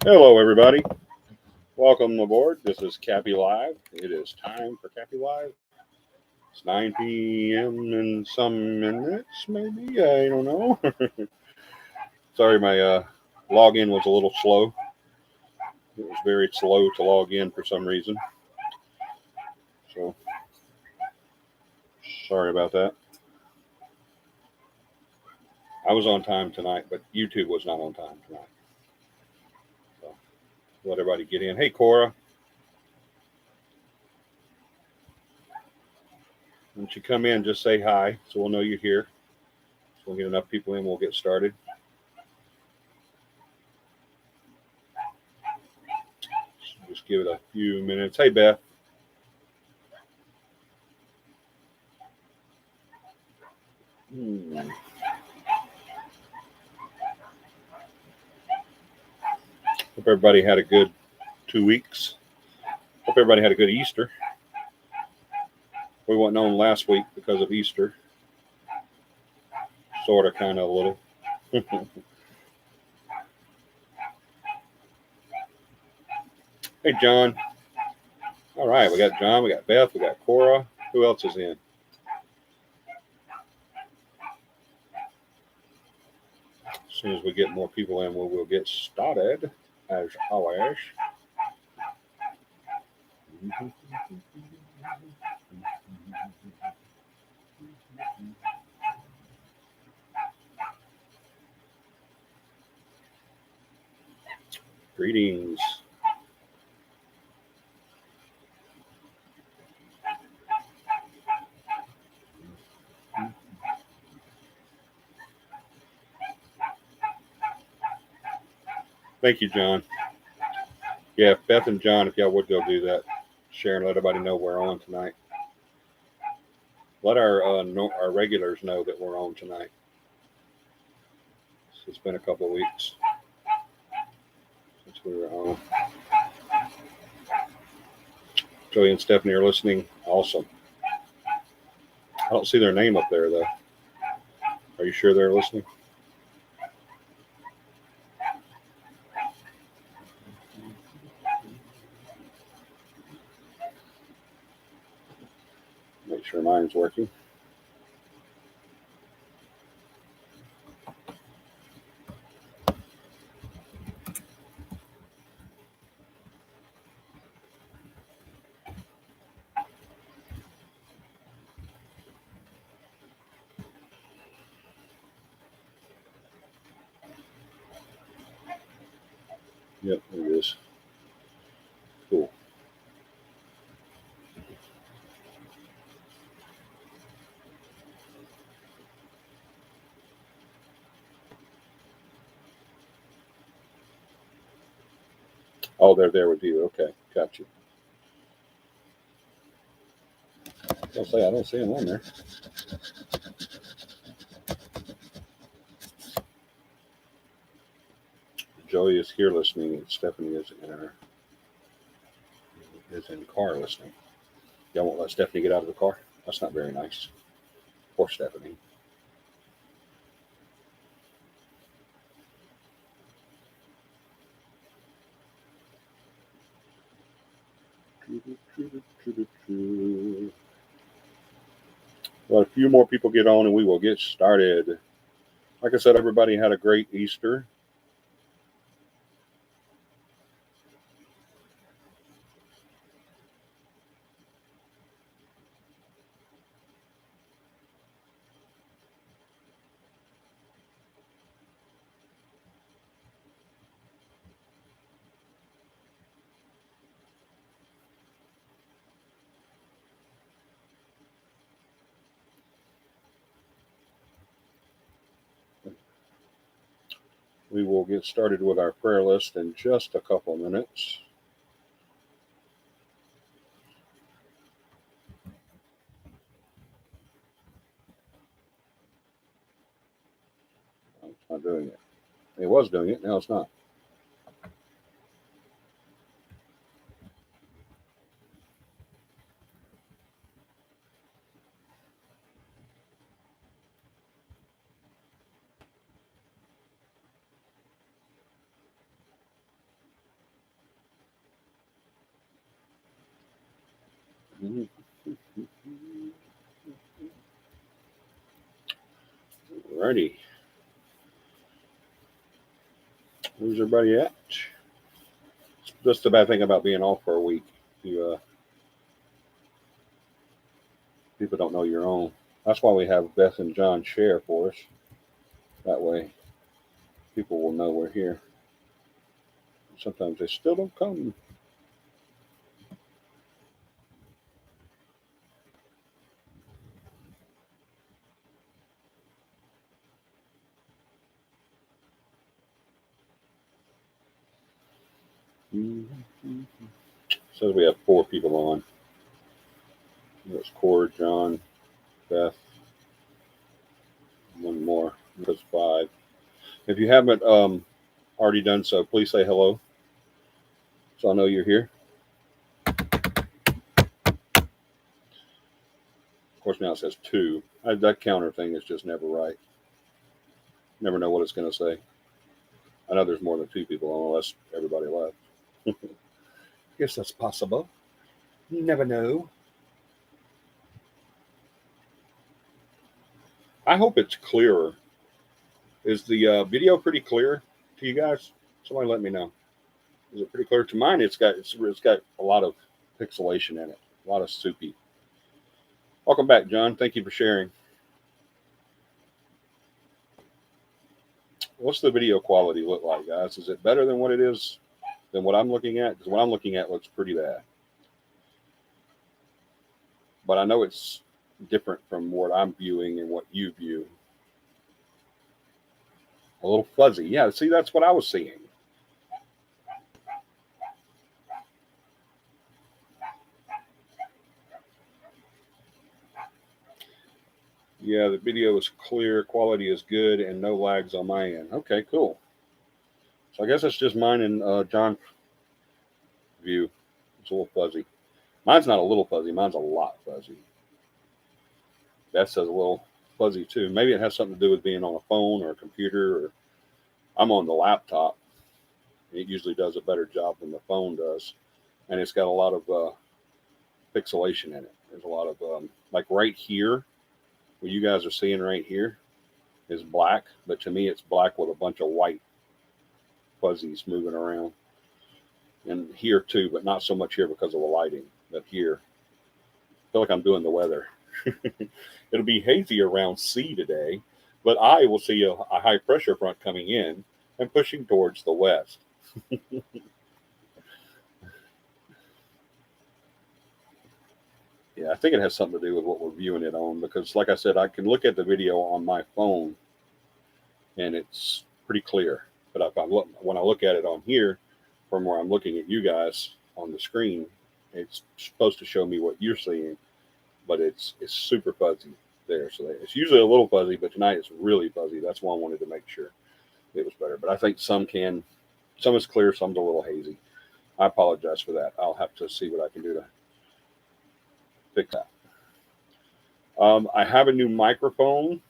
Hello, everybody. Welcome aboard. This is CAPI Live. It is time for CAPI Live. It's 9 p.m. in some minutes, maybe. I don't know. Sorry, my login was a little slow. It was very slow to log in for some reason. So, sorry about that. I was on time tonight, but YouTube was not on time tonight. So, let everybody get in. Hey, Cora. Once you come in, just say hi so we'll know you're here. So we'll get enough people in, we'll get started. Just give it a few minutes. Hey, Beth. Hope everybody had a good 2 weeks. Hope everybody had a good Easter. We weren't on last week because of Easter. Sort of, kind of, a little. Hey, John. All right, we got John, we got Beth, we got Cora. Who else is in? As soon as we get more people in, we'll get started, as always. Greetings. Thank you, John. Yeah, Beth and John, if y'all would go do that, share and let everybody know we're on tonight. Let our regulars know that we're on tonight. It's been a couple of weeks since we were on. Joey and Stephanie are listening. Awesome. I don't see their name up there, though. Are you sure they're listening? Make sure mine's working. Yep, there it is. Cool. Oh, they're there with you. Okay, got you. I don't see them on there. Joey is here listening, and Stephanie is in the car listening. Y'all won't let Stephanie get out of the car? That's not very nice. Poor Stephanie. Let a few more people get on and we will get started. Like I said, everybody had a great Easter. We will get started with our prayer list in just a couple minutes. Oh, it's not doing it. It was doing it, now it's not. Alrighty. Where's everybody at? That's the bad thing about being off for a week. You people don't know your own. That's why we have Beth and John share for us. That way, people will know we're here. Sometimes they still don't come. Mm-hmm. Says we have 4 people on. There's Core, John, Beth, one more. That's 5. If you haven't already done so, please say hello, so I know you're here. Of course, now it says 2. That counter thing is just never right. Never know what it's going to say. I know there's more than 2 people on, unless everybody left. Guess that's possible. You never know. I hope it's clearer. Is the video pretty clear to you guys? Somebody let me know. Is it pretty clear to mine? It's got a lot of pixelation in it, a lot of soupy. Welcome back, John. Thank you for sharing. What's the video quality look like, guys? Is it better than what it is than what I'm looking at? Because what I'm looking at looks pretty bad. But I know it's different from what I'm viewing and what you view. A little fuzzy. Yeah, see, that's what I was seeing. Yeah, the video is clear, quality is good, and no lags on my end. Okay, cool. So I guess it's just mine and John's view. It's a little fuzzy. Mine's not a little fuzzy. Mine's a lot fuzzy. That says a little fuzzy too. Maybe it has something to do with being on a phone or a computer. Or I'm on the laptop. It usually does a better job than the phone does, and it's got a lot of pixelation in it. There's a lot of like right here, what you guys are seeing right here is black, but to me it's black with a bunch of white fuzzies moving around. And here too, but not so much here because of the lighting. But here, I feel like I'm doing the weather. It'll be hazy around C today, but I will see a high pressure front coming in and pushing towards the west. Yeah, I think it has something to do with what we're viewing it on, because like I said, I can look at the video on my phone and it's pretty clear. But if when I look at it on here, from where I'm looking at you guys on the screen, it's supposed to show me what you're seeing, but it's super fuzzy there. So it's usually a little fuzzy, but tonight it's really fuzzy. That's why I wanted to make sure it was better. But I think some is clear, some's a little hazy. I apologize for that. I'll have to see what I can do to fix that. I have a new microphone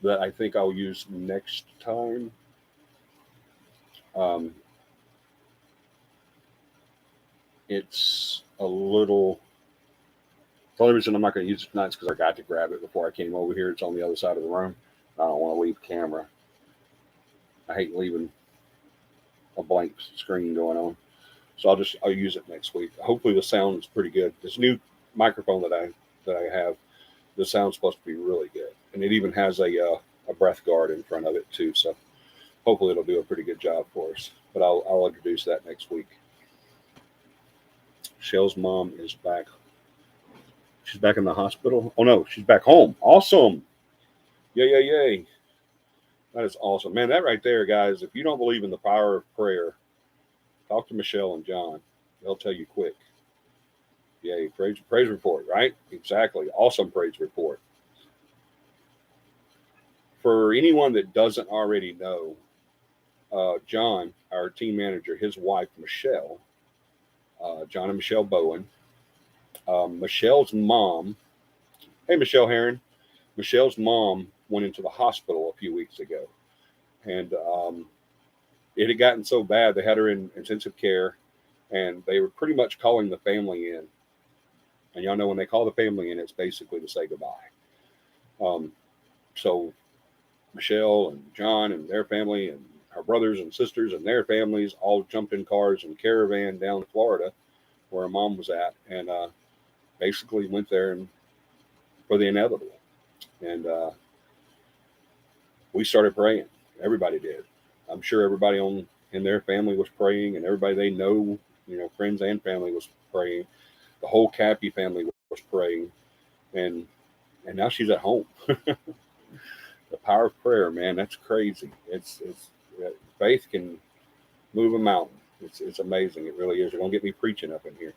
that I think I'll use next time. It's a little. The only reason I'm not going to use it tonight is because I got to grab it before I came over here. It's on the other side of the room. I don't want to leave camera. I hate leaving a blank screen going on. So I'll use it next week. Hopefully the sound is pretty good. This new microphone that I have, the sound's supposed to be really good, and it even has a breath guard in front of it too. So hopefully it'll do a pretty good job for us. But I'll introduce that next week. Shell's mom is back. She's back in the hospital. Oh no, she's back home. Awesome! Yay! That is awesome, man. That right there, guys. If you don't believe in the power of prayer, talk to Michelle and John. They'll tell you quick. Yay, praise report, right? Exactly. Awesome praise report. For anyone that doesn't already know, John, our team manager, his wife, Michelle, John and Michelle Bowen, Michelle's mom, hey, Michelle Heron, Michelle's mom went into the hospital a few weeks ago. And it had gotten so bad, they had her in intensive care. and they were pretty much calling the family in. And y'all know when they call the family in, it's basically to say goodbye. So Michelle and John and their family and her brothers and sisters and their families all jumped in cars and caravan down to Florida where her mom was at, and basically went there and for the inevitable. And we started praying. Everybody did. I'm sure everybody in their family was praying, and everybody they know, friends and family was praying. The whole CAPI family was praying, and now she's at home. The power of prayer, man, that's crazy. It's faith can move a mountain. It's amazing. It really is. You're gonna get me preaching up in here.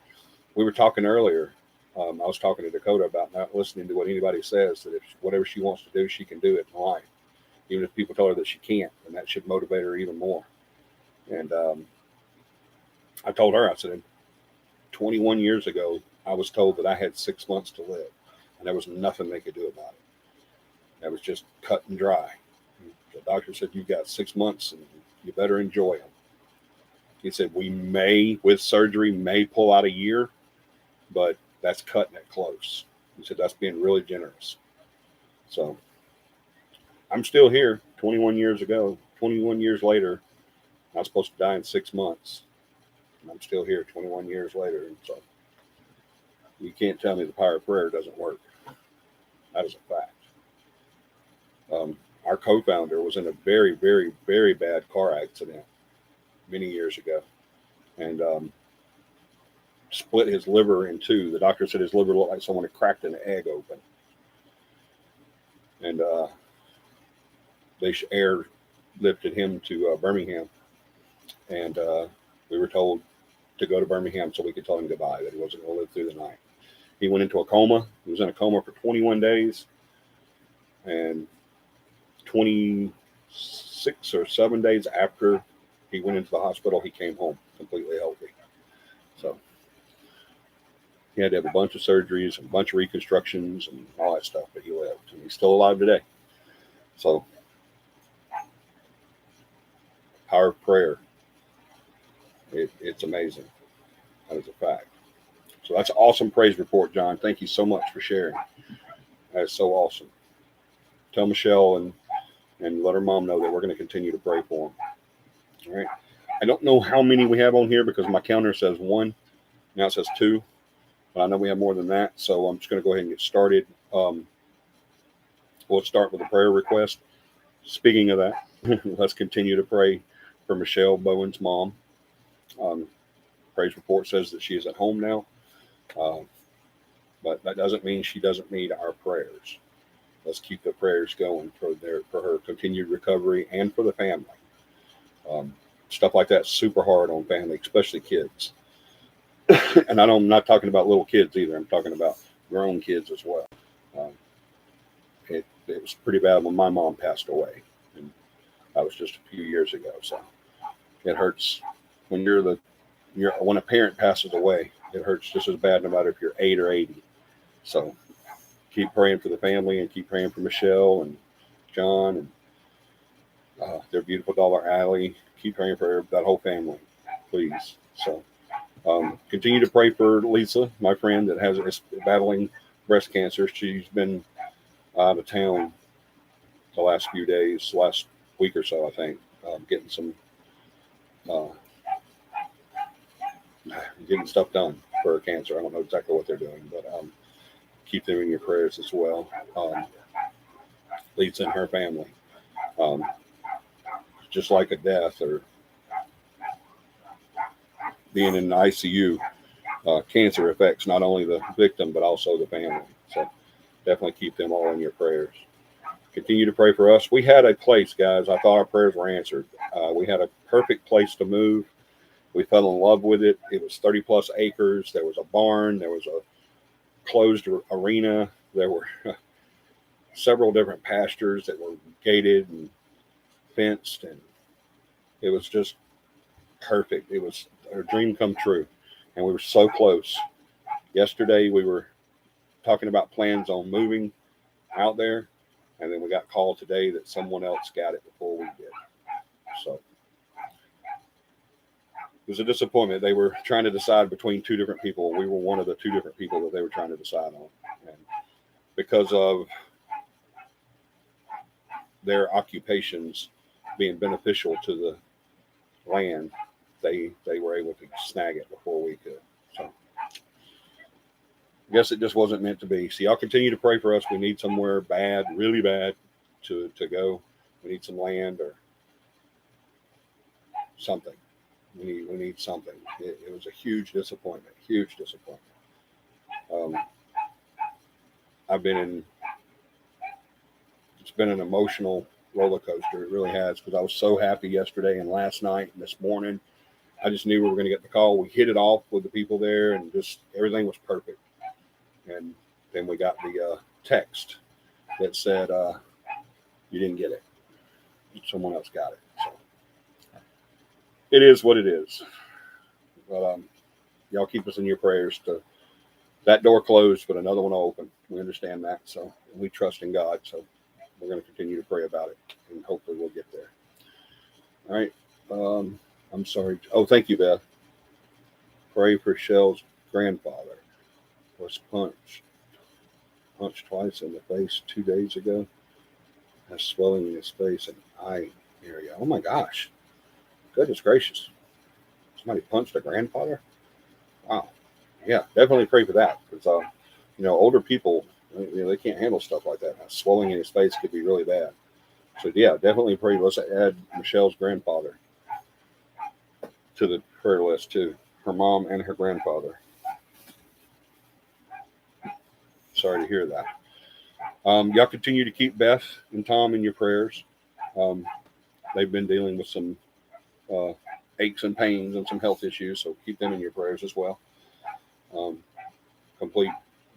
We were talking earlier. I was talking to Dakota about not listening to what anybody says. That if whatever she wants to do, she can do it in life, even if people tell her that she can't, and that should motivate her even more. And I told her, I said, 21 years ago, I was told that I had 6 months to live, and there was nothing they could do about it. That was just cut and dry. The doctor said, you've got 6 months, and you better enjoy them. He said, we may, with surgery, may pull out a year, but that's cutting it close. He said, that's being really generous. So I'm still here 21 years ago, 21 years later. I was supposed to die in 6 months, and I'm still here 21 years later. And so you can't tell me the power of prayer doesn't work. That is a fact. Our co-founder was in a very, very, very bad car accident many years ago, and split his liver in two. The doctor said his liver looked like someone had cracked an egg open, and they airlifted him to Birmingham, and we were told to go to Birmingham so we could tell him goodbye, that he wasn't going to live through the night. He went into a coma. He was in a coma for 21 days, and 26 or 7 days after he went into the hospital, he came home completely healthy. So he had to have a bunch of surgeries and a bunch of reconstructions and all that stuff, but he lived, and he's still alive today. So power of prayer, it's amazing. That is a fact. So that's an awesome praise report, John. Thank you so much for sharing. That is so awesome. Tell Michelle and let her mom know that we're going to continue to pray for them. All right. I don't know how many we have on here because my counter says 1. Now it says 2. But I know we have more than that. So I'm just going to go ahead and get started. We'll start with a prayer request. Speaking of that, let's continue to pray for Michelle Bowen's mom. Praise report says that she is at home now. But that doesn't mean she doesn't need our prayers. Let's keep the prayers going for her continued recovery and for the family. Stuff like that's super hard on family, especially kids. And I'm not talking about little kids either. I'm talking about grown kids as well. It was pretty bad when my mom passed away, and that was just a few years ago. So it hurts when when a parent passes away. It hurts just as bad no matter if you're 8 or 80. So keep praying for the family and keep praying for Michelle and John and their beautiful daughter Allie. Keep praying for that whole family, please. So continue to pray for Lisa, my friend that is battling breast cancer. She's been out of town the last few days, last week or so, I think, getting stuff done for her cancer. I don't know exactly what they're doing, but keep them in your prayers as well. Lisa and her family. Just like a death or being in the ICU, cancer affects not only the victim, but also the family. So definitely keep them all in your prayers. Continue to pray for us. We had a place, guys. I thought our prayers were answered. We had a perfect place to move. We fell in love with it. It was 30 plus acres. There was a barn. There was a closed arena. There were several different pastures that were gated and fenced, and it was just perfect. It was our dream come true, and we were so close. Yesterday we were talking about plans on moving out there, and then we got called today that someone else got it before we did. So was a disappointment. They were trying to decide between two different people. We were one of the two different people that they were trying to decide on. And because of their occupations being beneficial to the land, they were able to snag it before we could. So I guess it just wasn't meant to be. So y'all continue to pray for us. We need somewhere bad, really bad, to go. We need some land or something. We need something. It was a huge disappointment. Huge disappointment. It's been an emotional roller coaster. It really has, because I was so happy yesterday and last night and this morning. I just knew we were going to get the call. We hit it off with the people there, and just everything was perfect. And then we got the text that said, you didn't get it. Someone else got it. So it is what it is. But y'all keep us in your prayers. That door closed, but another one open. We understand that. So we trust in God. So we're going to continue to pray about it, and hopefully we'll get there. All right. I'm sorry. Oh, thank you, Beth. Pray for Shell's grandfather. Was punched twice in the face 2 days ago. Has swelling in his face and eye area. Oh my gosh. Goodness gracious. Somebody punched a grandfather? Wow. Yeah, definitely pray for that. Because older people, they can't handle stuff like that. Swelling in his face could be really bad. So yeah, definitely pray. Let's add Michelle's grandfather to the prayer list too. Her mom and her grandfather. Sorry to hear that. Y'all continue to keep Beth and Tom in your prayers. They've been dealing with some aches and pains and some health issues, so keep them in your prayers as well. Complete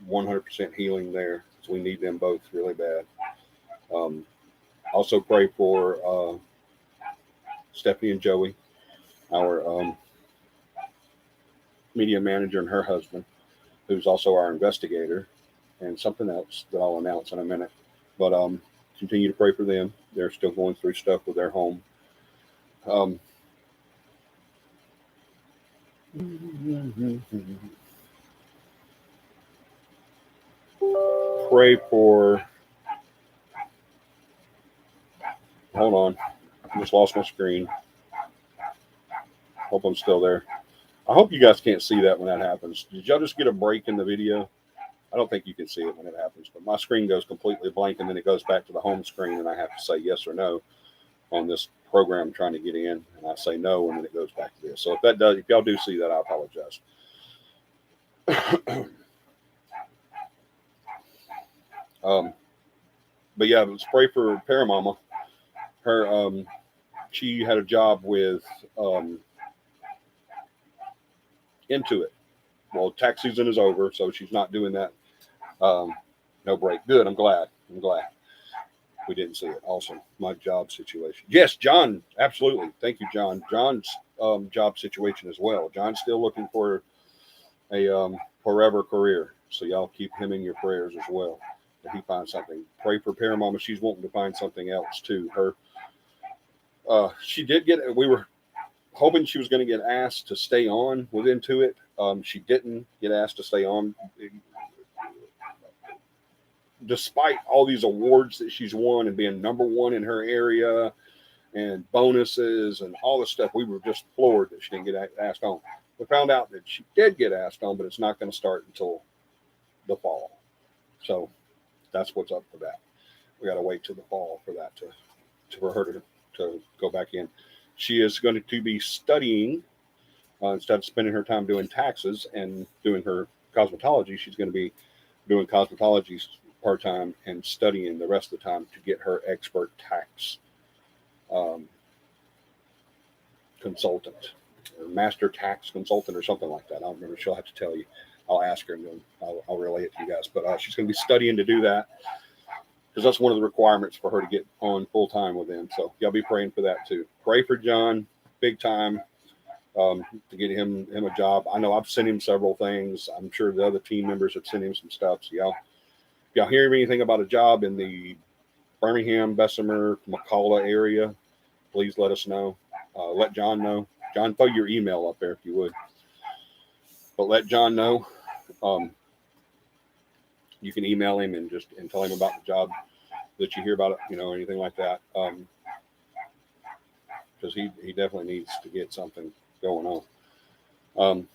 100% healing there, so we need them both really bad. Also pray for Stephanie and Joey, our media manager, and her husband, who's also our investigator, and something else that I'll announce in a minute. But continue to pray for them. They're still going through stuff with their home. Pray for... Hold on. I just lost my screen. Hope I'm still there. I hope you guys can't see that when that happens. Did y'all just get a break in the video? I don't think you can see it when it happens, but my screen goes completely blank, and then it goes back to the home screen, and I have to say yes or no on this program trying to get in, and I say no, and then it goes back to this. So if y'all do see that, I apologize. But yeah, let's pray for Paramama. Her, she had a job with Intuit. Well, tax season is over, so she's not doing that. No break. Good. I'm glad. We didn't see it. Awesome. My job situation. Yes, John. Absolutely. Thank you, John. John's job situation as well. John's still looking for a forever career. So y'all keep him in your prayers as well. If he finds something. Pray for Paramama. She's wanting to find something else too. She did get. We were hoping she was going to get asked to stay on with Intuit. She didn't get asked to stay on. Despite all these awards that she's won and being number one in her area and bonuses and all this stuff, we were just floored that she didn't get asked on. We found out that she did get asked on, but it's not going to start until the fall. So that's what's up for that. We got to wait till the fall for that for her to go back in. She is going to be studying instead of spending her time doing taxes and doing her cosmetology. She's going to be doing cosmetology part-time and studying the rest of the time to get her expert tax consultant or master tax consultant or something like that. I don't remember. She'll have to tell you. I'll ask her and then I'll relay it to you guys. But she's going to be studying to do that because that's one of the requirements for her to get on full-time with them. So y'all be praying for that too. Pray for John big time to get him a job. I know I've sent him several things. I'm sure the other team members have sent him some stuff. So y'all hear anything about a job in the Birmingham, Bessemer, McCalla area, please let us know. Let John know. John, throw your email up there if you would. But let John know. You can email him and tell him about the job that you hear about it, anything like that. Because he definitely needs to get something going on.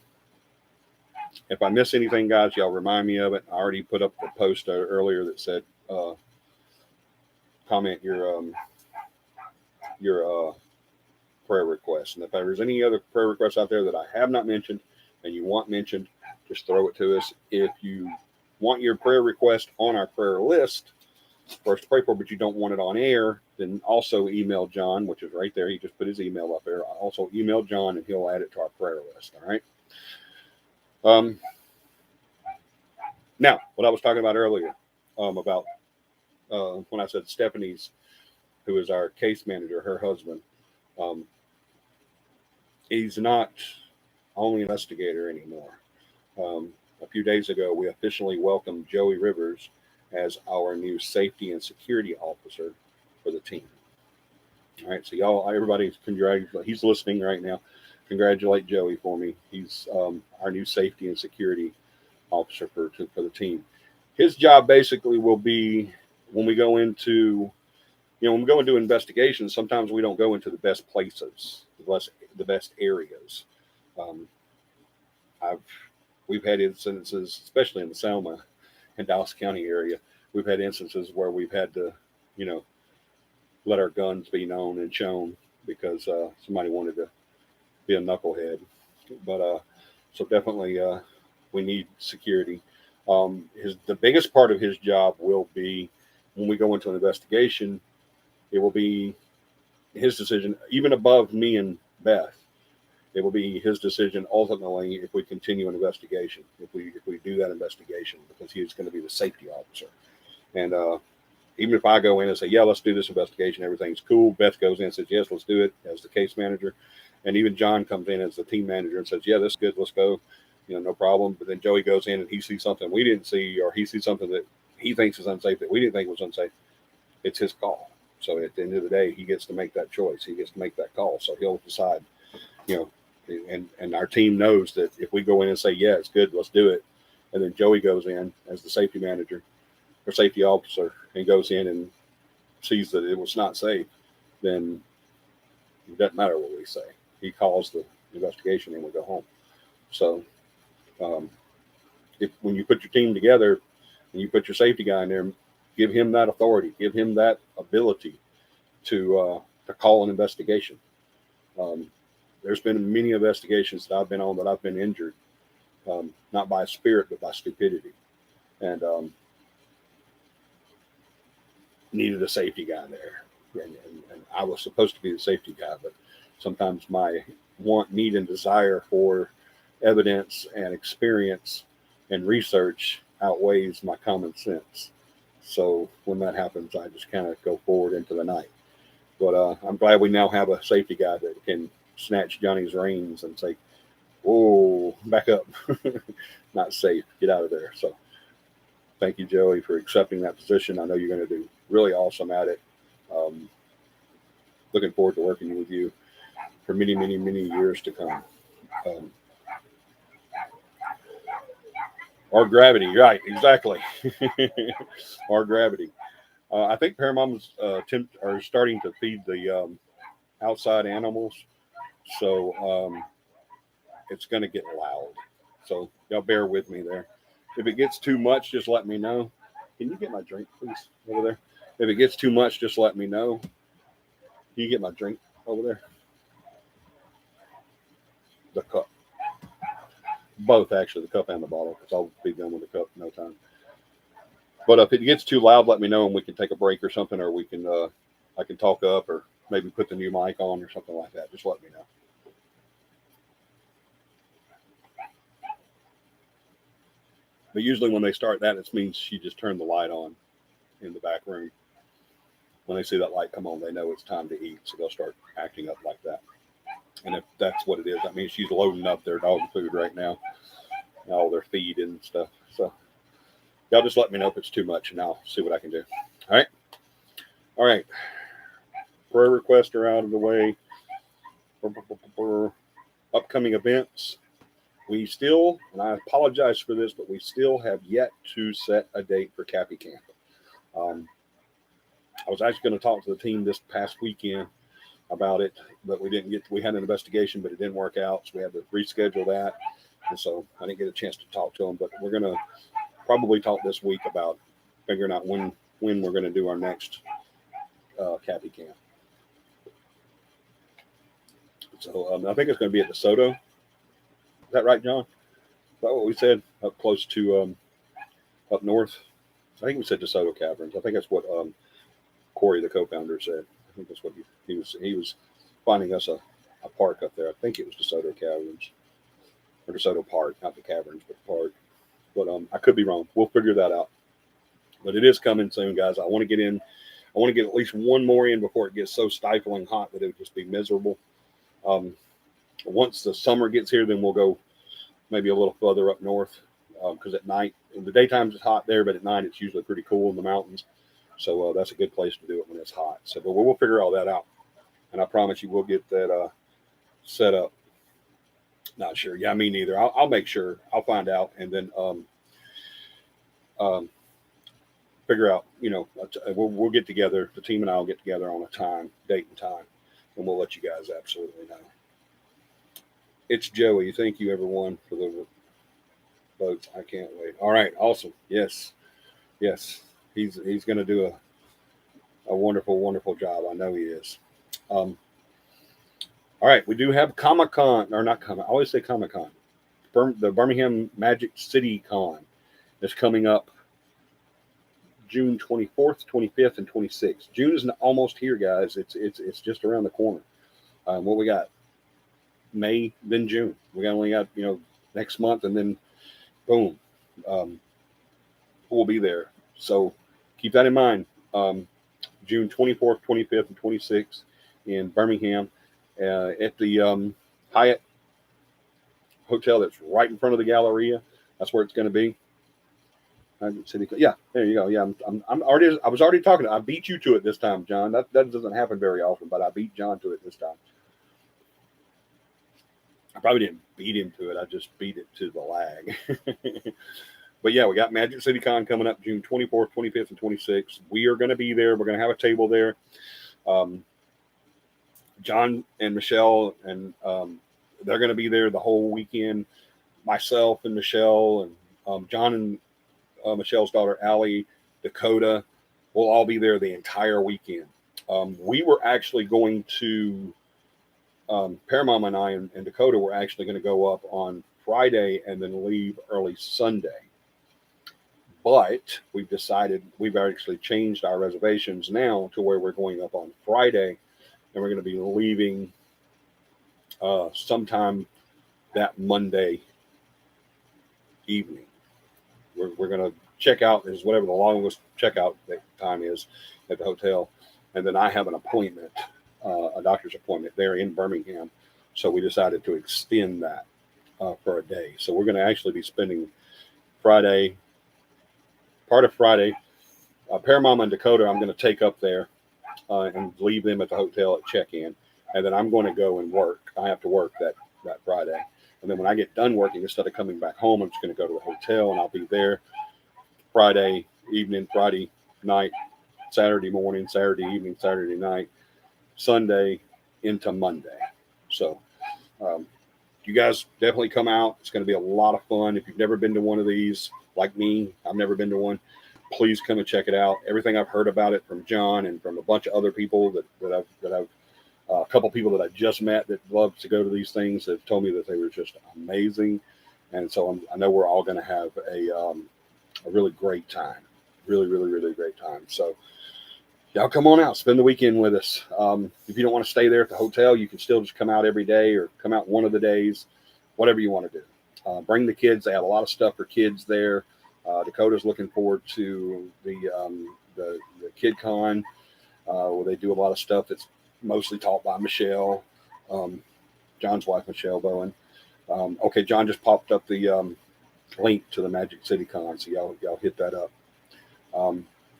If I miss anything, guys, y'all remind me of it. I already put up the post earlier that said, comment your prayer requests. And if there's any other prayer requests out there that I have not mentioned and you want mentioned, just throw it to us. If you want your prayer request on our prayer list for us to pray for, but you don't want it on air, then also email John, which is right there. He just put his email up there. Also email John and he'll add it to our prayer list. All right. Now, what I was talking about earlier, about when I said Stephanie's, who is our case manager, her husband, he's not only an investigator anymore. A few days ago, we officially welcomed Joey Rivers as our new safety and security officer for the team. All right, so y'all, everybody's congratulating. He's listening right now. Congratulate Joey for me. He's our new safety and security officer for the team. His job basically will be when we go into, when we go into investigations, sometimes we don't go into the best places, the best areas. We've had instances, especially in the Selma and Dallas County area, we've had instances where we've had to, let our guns be known and shown because somebody wanted to be a knucklehead. But so definitely we need security. The biggest part of his job will be when we go into an investigation, it will be his decision, even above me and Beth. It will be his decision ultimately if we continue an investigation, if we do that investigation, because he's going to be the safety officer. And even if I go in and say, yeah, let's do this investigation, everything's cool. Beth goes in and says, yes, let's do it as the case manager. And even John comes in as the team manager and says, yeah, this is good, let's go. No problem. But then Joey goes in and he sees something we didn't see, or he sees something that he thinks is unsafe that we didn't think was unsafe. It's his call. So at the end of the day, he gets to make that choice. He gets to make that call. So he'll decide, and our team knows that if we go in and say, yeah, it's good, let's do it. And then Joey goes in as the safety manager or safety officer and goes in and sees that it was not safe, then it doesn't matter what we say. He calls the investigation and we go home. So when you put your team together and you put your safety guy in there, give him that authority, give him that ability to call an investigation. There's been many investigations that I've been on that I've been injured, not by spirit, but by stupidity. And needed a safety guy there. And I was supposed to be the safety guy, but sometimes my want, need, and desire for evidence and experience and research outweighs my common sense. So when that happens, I just kind of go forward into the night. But I'm glad we now have a safety guy that can snatch Johnny's reins and say, whoa, back up. Not safe. Get out of there. So thank you, Joey, for accepting that position. I know you're going to do really awesome at it. Looking forward to working with you for many, many, many years to come. Or gravity, right? Exactly. Or gravity. I think Paramount's are starting to feed the outside animals, so it's going to get loud. So y'all bear with me there. If it gets too much, just let me know. Can you get my drink, please, over there? If it gets too much, just let me know. Can you get my drink over there? The cup. Both, actually, the cup and the bottle, because I'll be done with the cup in no time. But if it gets too loud, let me know, and we can take a break or something, or we can I can talk up, or maybe put the new mic on or something like that. Just let me know. But usually when they start that, it means she just turned the light on in the back room. When they see that light come on, they know it's time to eat, so they'll start acting up like that. And if that's what it is, that means she's loading up their dog food right now, all their feed and stuff. So y'all just let me know if it's too much, and I'll see what I can do. All right? All right. Prayer requests are out of the way. upcoming events. We still, and I apologize for this, but we still have yet to set a date for CAPI Camp. I was actually going to talk to the team this past weekend about it, but we had an investigation, but it didn't work out. So we had to reschedule that. And so I didn't get a chance to talk to them, but we're going to probably talk this week about figuring out when we're going to do our next CAPI Camp. So I think it's going to be at DeSoto. Is that right, John? Is that what we said? Up close to up north? I think we said DeSoto Caverns. I think that's what Corey, the co-founder, said. I think that's what he was finding us a park up there. I think it was DeSoto Caverns or DeSoto Park, not the caverns, but the park. But I could be wrong. We'll figure that out. But it is coming soon, guys. I want to get in. I want to get at least one more in before it gets so stifling hot that it would just be miserable. Once the summer gets here, then we'll go maybe a little further up north because at night, in the daytime it's hot there, but at night it's usually pretty cool in the mountains. So that's a good place to do it when it's hot. So, but we'll figure all that out, and I promise you we'll get that set up. Not sure. Yeah, me neither. I'll make sure. I'll find out, and then figure out. We'll get together. The team and I will get together on a date and time, and we'll let you guys absolutely know. It's Joey. Thank you, everyone, for the votes. I can't wait. All right. Awesome. Yes. He's going to do a wonderful, wonderful job. I know he is. All right. We do have Comic-Con, or not Comic. I always say Comic-Con. The Birmingham Magic City Con is coming up June 24th, 25th, and 26th. June is almost here, guys. It's just around the corner. What we got? May, then June. We only got next month, and then boom, we'll be there. So keep that in mind. June 24th, 25th, and 26th in Birmingham at the Hyatt Hotel that's right in front of the Galleria. That's where it's going to be. Yeah, there you go. Yeah, I was already talking. I beat you to it this time, John. That doesn't happen very often, but I beat John to it this time. I probably didn't beat him to it. I just beat it to the lag. But yeah, we got Magic City Con coming up June 24th, 25th, and 26th. We are going to be there. We're going to have a table there. John and Michelle, and they're going to be there the whole weekend. Myself and Michelle, and John and Michelle's daughter, Allie, Dakota, will all be there the entire weekend. We were actually going to, Paramount and I and Dakota were actually going to go up on Friday and then leave early Sunday. But we've actually changed our reservations now to where we're going up on Friday, and we're going to be leaving sometime that Monday evening. We're going to check out is whatever the longest checkout time is at the hotel, and then I have an appointment, a doctor's appointment there in Birmingham, so we decided to extend that for a day. So we're going to actually be spending part of Friday. Paramount and Dakota I'm going to take up there and leave them at the hotel at check-in, and then I'm going to go and work. I have to work that Friday, and then when I get done working, instead of coming back home, I'm just going to go to the hotel, and I'll be there Friday evening, Friday night, Saturday morning, Saturday evening, Saturday night, Sunday into Monday. So you guys definitely come out. It's going to be a lot of fun. If you've never been to one of these, like me, I've never been to one, please come and check it out. Everything I've heard about it from John and from a bunch of other people that I've a couple people that I just met that love to go to these things have told me that they were just amazing. And so I know we're all going to have a really great time. Really, really, really great time. So y'all come on out, spend the weekend with us. If you don't want to stay there at the hotel, you can still just come out every day or come out one of the days, whatever you want to do. Bring the kids. They have a lot of stuff for kids there. Dakota's looking forward to the Kid Con, where they do a lot of stuff that's mostly taught by Michelle, John's wife, Michelle Bowen. Okay, John just popped up the link to the Magic City Con, so y'all hit that up.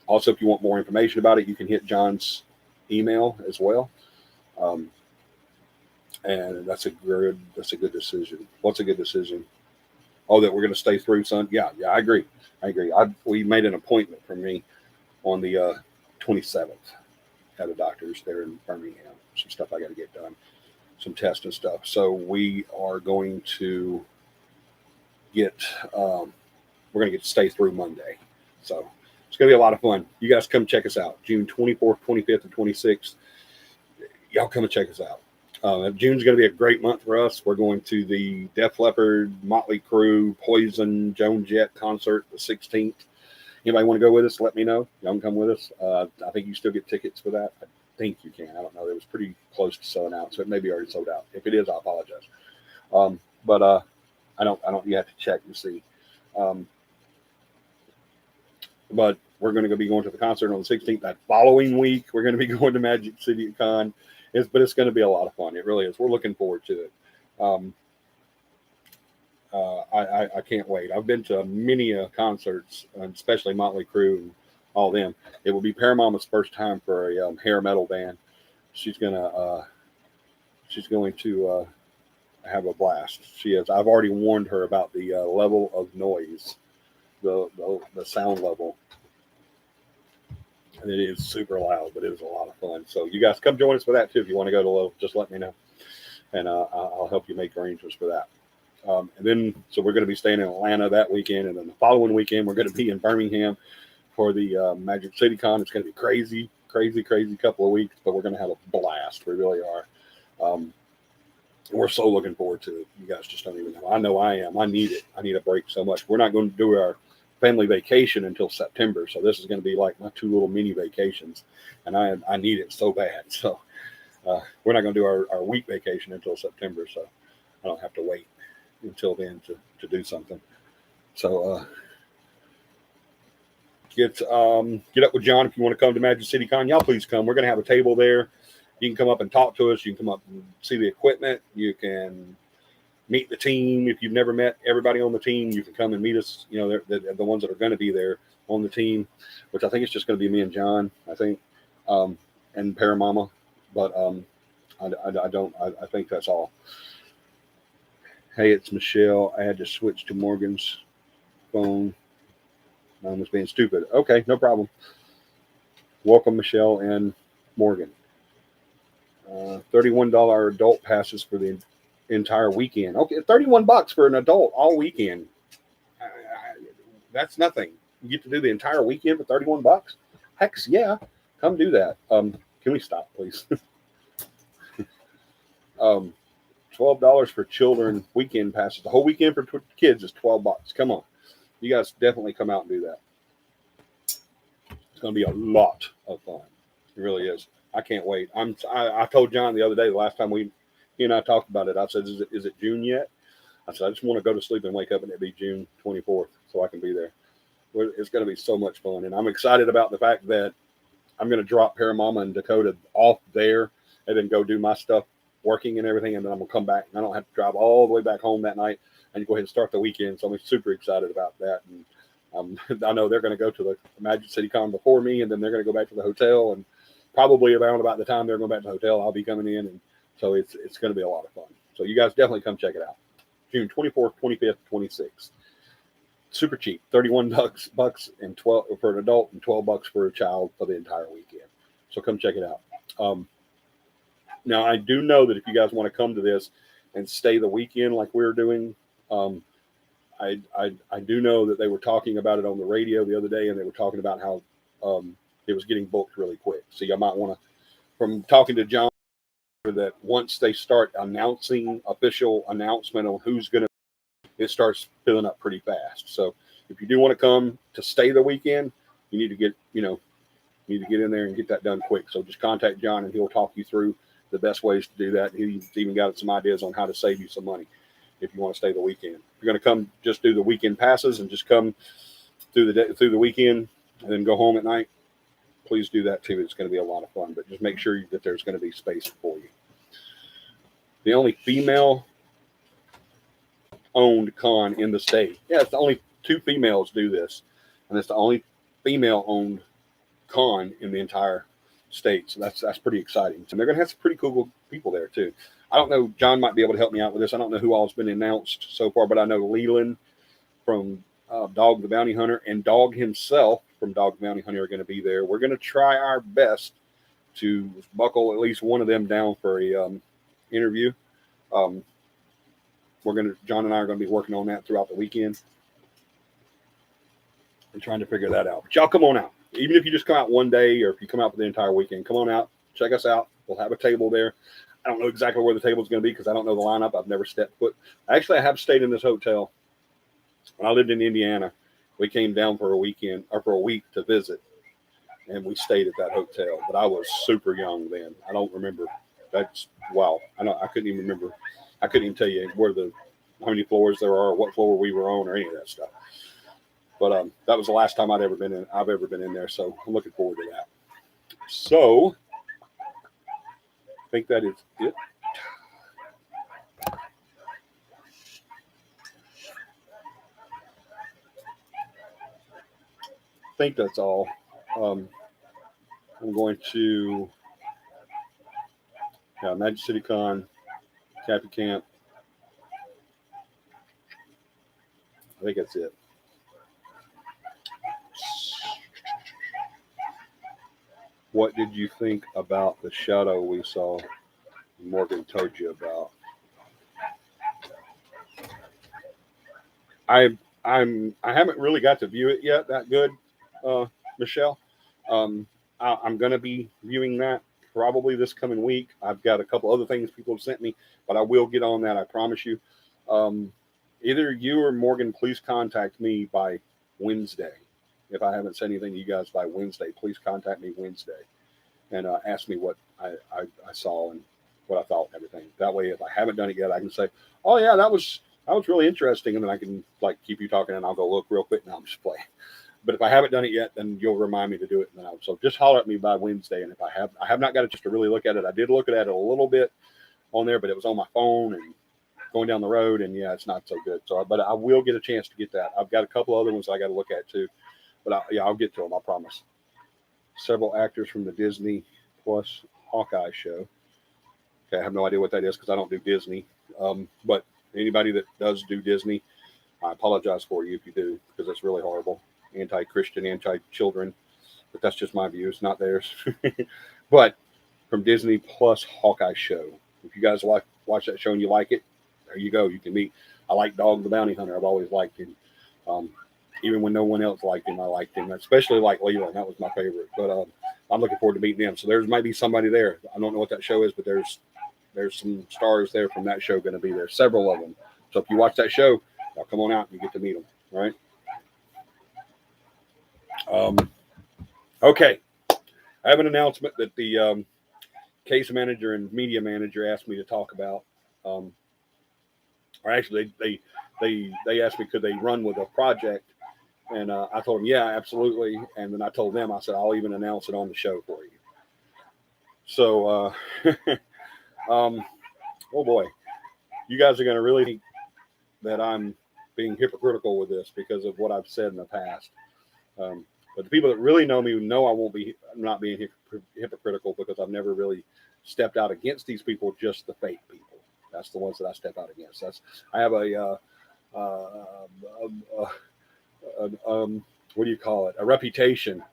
Also, if you want more information about it, you can hit John's email as well. And that's a good decision. What's a good decision? Oh, that we're going to stay through, son. Yeah, I agree. We made an appointment for me on the 27th at a doctor's there in Birmingham. Some stuff I got to get done, some tests and stuff. So we are going to get we're going to get to stay through Monday. So it's going to be a lot of fun. You guys come check us out. June 24th, 25th, and 26th. Y'all come and check us out. June's going to be a great month for us. We're going to the Def Leppard, Motley Crue, Poison, Joan Jett concert the 16th. Anybody want to go with us? Let me know. Y'all can come with us. I think you still get tickets for that. I think you can. I don't know. It was pretty close to selling out, so it may be already sold out. If it is, I apologize. But I don't. You have to check and see. But we're going to be going to the concert on the 16th. That following week, we're going to be going to Magic City Con. But it's going to be a lot of fun. It really is. We're looking forward to it. I can't wait. I've been to many concerts, especially Motley Crue and all them. It will be Paramama's first time for a hair metal band. She's going to have a blast. She is. I've already warned her about the level of noise, the sound level. And it is super loud, but it was a lot of fun. So you guys come join us for that too. If you want to go to Low, just let me know, and I'll help you make arrangements for that. And then, so we're going to be staying in Atlanta that weekend, and then the following weekend we're going to be in Birmingham for the Magic City Con. It's going to be crazy couple of weeks, but we're going to have a blast. We really are. We're so looking forward to it. You guys just don't even know. I know I am. I need it. I need a break so much. We're not going to do our family vacation until September, so this is going to be like my 2 little mini vacations, and I need it so bad. So we're not going to do our week vacation until September, so I don't have to wait until then to do something. So get up with John if you want to come to Magic City Con. Y'all please come. We're going to have a table there. You can come up and talk to us. You can come up and see the equipment. You can meet the team. If you've never met everybody on the team, you can come and meet us. You know, they're the ones that are going to be there on the team, which I think it's just going to be me and John, I think, and Paramama. But I think that's all. Hey, it's Michelle. I had to switch to Morgan's phone. Mine was being stupid. Okay, no problem. Welcome, Michelle and Morgan. $31 adult passes for the entire weekend. Okay, $31 for an adult all weekend. That's nothing. You get to do the entire weekend for $31. Heck yeah, come do that. Can we stop, please? $12 for children weekend passes. The whole weekend for kids is $12. Come on, you guys definitely come out and do that. It's going to be a lot of fun. It really is. I can't wait. I told John the other day, the last time he and I talked about it, I said, is it June yet? I said, I just want to go to sleep and wake up and it'll be June 24th so I can be there. It's going to be so much fun. And I'm excited about the fact that I'm going to drop Paramama and Dakota off there and then go do my stuff, working and everything. And then I'm going to come back and I don't have to drive all the way back home that night and go ahead and start the weekend. So I'm super excited about that. And I know they're going to go to the Magic City Con before me, and then they're going to go back to the hotel, and probably around about the time they're going back to the hotel, I'll be coming in. And so it's going to be a lot of fun. So you guys definitely come check it out. June 24th, 25th, 26th. Super cheap. $31 and 12 for an adult and $12 for a child for the entire weekend. So come check it out. Now I do know that if you guys want to come to this and stay the weekend like we're doing, I do know that they were talking about it on the radio the other day, and they were talking about how it was getting booked really quick. So you might want to, from talking to John, that once they start announcing official announcement on who's going to, it starts filling up pretty fast. So if you do want to come to stay the weekend, you need to get in there and get that done quick. So just contact John and he'll talk you through the best ways to do that. He's even got some ideas on how to save you some money if you want to stay the weekend. If you're going to come, just do the weekend passes and just come through the weekend and then go home at night. Please do that too. It's going to be a lot of fun, but just make sure that there's going to be space for you. The only female owned con in the state. Yeah, it's the only 2 females do this, and it's the only female owned con in the entire states. That's pretty exciting. So they're going to have some pretty cool people there too. I don't know. John might be able to help me out with this. I don't know who all has been announced so far, but I know Leland from Dog the Bounty Hunter and Dog himself from Dog the Bounty Hunter are going to be there. We're going to try our best to buckle at least one of them down for a interview. John and I are going to be working on that throughout the weekend and trying to figure that out. But y'all come on out. Even if you just come out one day or if you come out for the entire weekend, come on out, check us out. We'll have a table there. I don't know exactly where the table is going to be because I don't know the lineup. I've never stepped foot. Actually, I have stayed in this hotel. When I lived in Indiana, we came down for a weekend or for a week to visit, and we stayed at that hotel. But I was super young then. I don't remember. That's wow. I couldn't even remember. I couldn't even tell you how many floors there are, or what floor we were on, or any of that stuff. But that was the last time I've ever been in there. So I'm looking forward to that. So I think that is it. I think that's all. I'm going to Magic City Con, CAPI Camp. I think that's it. What did you think about the shadow we saw Morgan told you about? I haven't really got to view it yet that good, Michelle. I'm going to be viewing that probably this coming week. I've got a couple other things people have sent me, but I will get on that. I promise you. Either you or Morgan, please contact me by Wednesday. If I haven't said anything to you guys by Wednesday, please contact me Wednesday and ask me what I saw and what I thought and everything. That way, if I haven't done it yet, I can say, oh yeah, that was really interesting. And then I can keep you talking and I'll go look real quick and I'll just play. But if I haven't done it yet, then you'll remind me to do it. So just holler at me by Wednesday. And if I have not got a chance to really look at it. I did look at it a little bit on there, but it was on my phone and going down the road. And yeah, it's not so good. But I will get a chance to get that. I've got a couple other ones I got to look at too. But I'll get to them. I promise. Several actors from the Disney Plus Hawkeye show. Okay, I have no idea what that is because I don't do Disney. But anybody that does do Disney, I apologize for you if you do because it's really horrible. Anti-Christian, anti-children. But that's just my views, not theirs. But from Disney Plus Hawkeye show. If you guys watch that show and you like it, there you go. You can meet. I like Dog the Bounty Hunter. I've always liked him. Even when no one else liked him, I liked him. Especially like Leland. That was my favorite. But I'm looking forward to meeting them. So there might be somebody there. I don't know what that show is, but there's some stars there from that show going to be there. Several of them. So if you watch that show, y'all come on out and you get to meet them. All right. Okay. I have an announcement that the case manager and media manager asked me to talk about. Or actually, they asked me could they run with a project. And I told them, yeah, absolutely. And then I told them, I said, I'll even announce it on the show for you. So, oh boy, you guys are going to really think that I'm being hypocritical with this because of what I've said in the past. But the people that really know me know I'm not being hypocritical because I've never really stepped out against these people, just the fake people. That's the ones that I step out against. I have what do you call it? A reputation,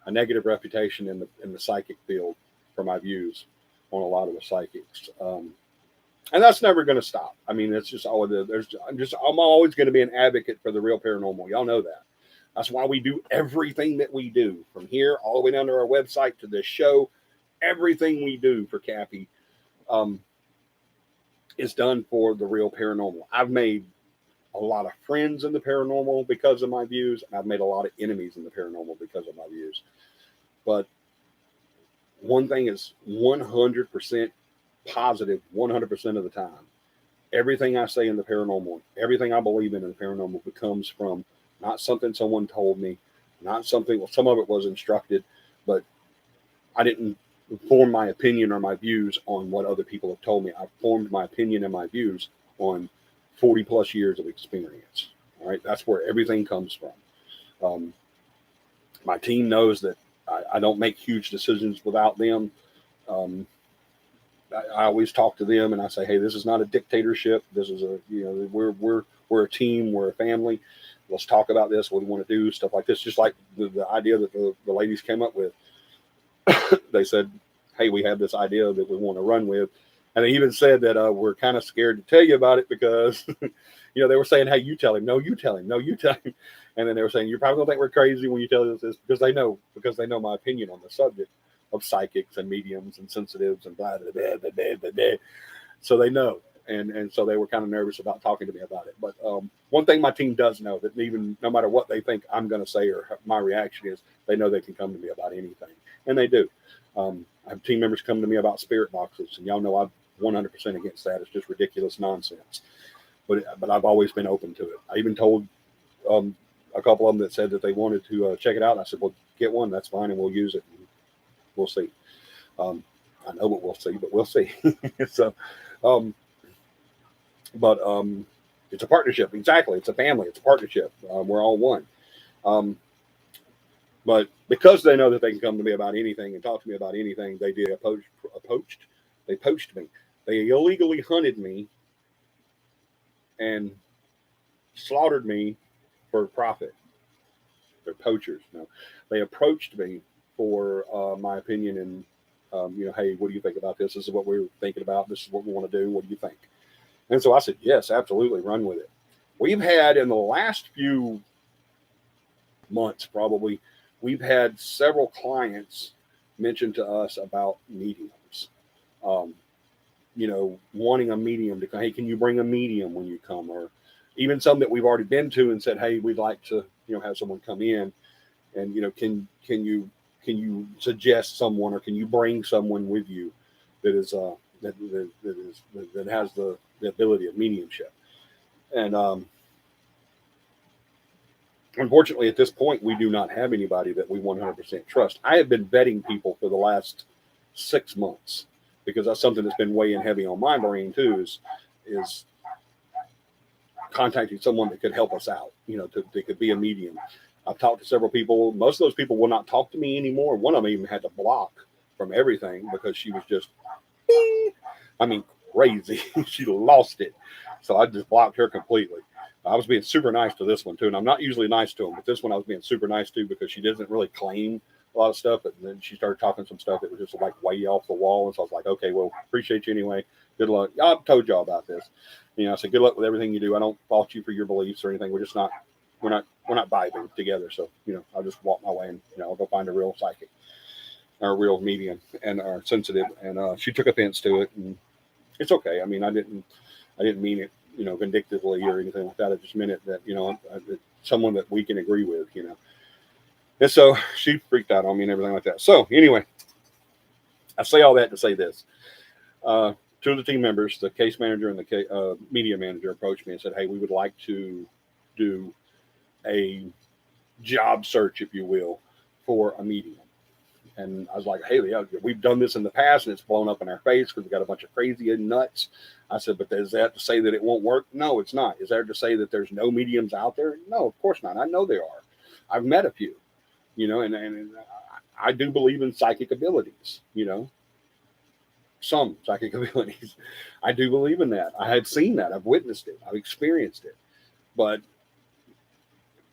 a negative reputation in the psychic field for my views on a lot of the psychics. And that's never going to stop. I mean, it's just all I'm always going to be an advocate for the real paranormal. Y'all know that. That's why we do everything that we do from here all the way down to our website to this show. Everything we do for CAPI is done for the real paranormal. I've made a lot of friends in the paranormal because of my views. And I've made a lot of enemies in the paranormal because of my views. But one thing is 100% positive 100% of the time. Everything I say in the paranormal, everything I believe in the paranormal comes from not something someone told me, not something, well, some of it was instructed, but I didn't form my opinion or my views on what other people have told me. I formed my opinion and my views on 40 plus years of experience. All right. That's where everything comes from. My team knows that I don't make huge decisions without them. Um, I always talk to them and I say, hey, this is not a dictatorship. This is we're a team. We're a family. Let's talk about this. What do we want to do? Stuff like this. Just like the idea that the ladies came up with. They said, hey, we have this idea that we want to run with. And they even said that we're kind of scared to tell you about it because, they were saying, hey, you tell him. No, you tell him. No, you tell him. And then they were saying, you're probably going to think we're crazy when you tell us this because they know my opinion on the subject of psychics and mediums and sensitives and blah, blah, blah, blah, blah, blah, blah. So they know. And so they were kind of nervous about talking to me about it. But one thing my team does know, that even no matter what they think I'm going to say or my reaction is, they know they can come to me about anything. And they do. I have team members come to me about spirit boxes, and y'all know I'm 100% against that. It's just ridiculous nonsense. But I've always been open to it. I even told a couple of them that said that they wanted to check it out. And I said, well, get one. That's fine, and we'll use it. And we'll see. I know what we'll see, but we'll see. So, but it's a partnership. Exactly. It's a family. It's a partnership. We're all one. But because they know that they can come to me about anything and talk to me about anything, they did they poached me. They illegally hunted me and slaughtered me for profit. They're poachers. No, they approached me for my opinion and, hey, what do you think about this? This is what we're thinking about. This is what we want to do. What do you think? And so I said, yes, absolutely, run with it. We've had in the last few months, probably, we've had several clients mention to us about mediums, wanting a medium to come. Hey, can you bring a medium when you come? Or even some that we've already been to and said, hey, we'd like to, have someone come in and, can you suggest someone or can you bring someone with you that is, that has the ability of mediumship? And, unfortunately, at this point, we do not have anybody that we 100% trust. I have been vetting people for the last 6 months because that's something that's been weighing heavy on my brain too. Is contacting someone that could help us out. That could be a medium. I've talked to several people. Most of those people will not talk to me anymore. One of them even had to block from everything because she was just, crazy. She lost it. So I just blocked her completely. I was being super nice to this one too, and I'm not usually nice to them, but this one I was being super nice to because she doesn't really claim a lot of stuff, but then she started talking some stuff that was just like way off the wall, and so I was like, okay, well, appreciate you anyway. Good luck. I've told y'all about this. I said, good luck with everything you do. I don't fault you for your beliefs or anything. We're just not, we're not vibing together. So, I'll just walk my way and, I'll go find a real psychic or a real medium and are sensitive. And she took offense to it, and it's okay. I didn't mean it, vindictively or anything like that. I just meant it that, someone that we can agree with, And so she freaked out on me and everything like that. So anyway, I say all that to say this. Two of the team members, the case manager and the media manager, approached me and said, hey, we would like to do a job search, if you will, for a medium. And I was like, hey, we've done this in the past and it's blown up in our face because we got a bunch of crazy and nuts. I said, but is that to say that it won't work? No, it's not. Is there to say that there's no mediums out there? No, of course not. I know there are. I've met a few, and I do believe in psychic abilities, some psychic abilities. I do believe in that. I have seen that. I've witnessed it. I've experienced it. But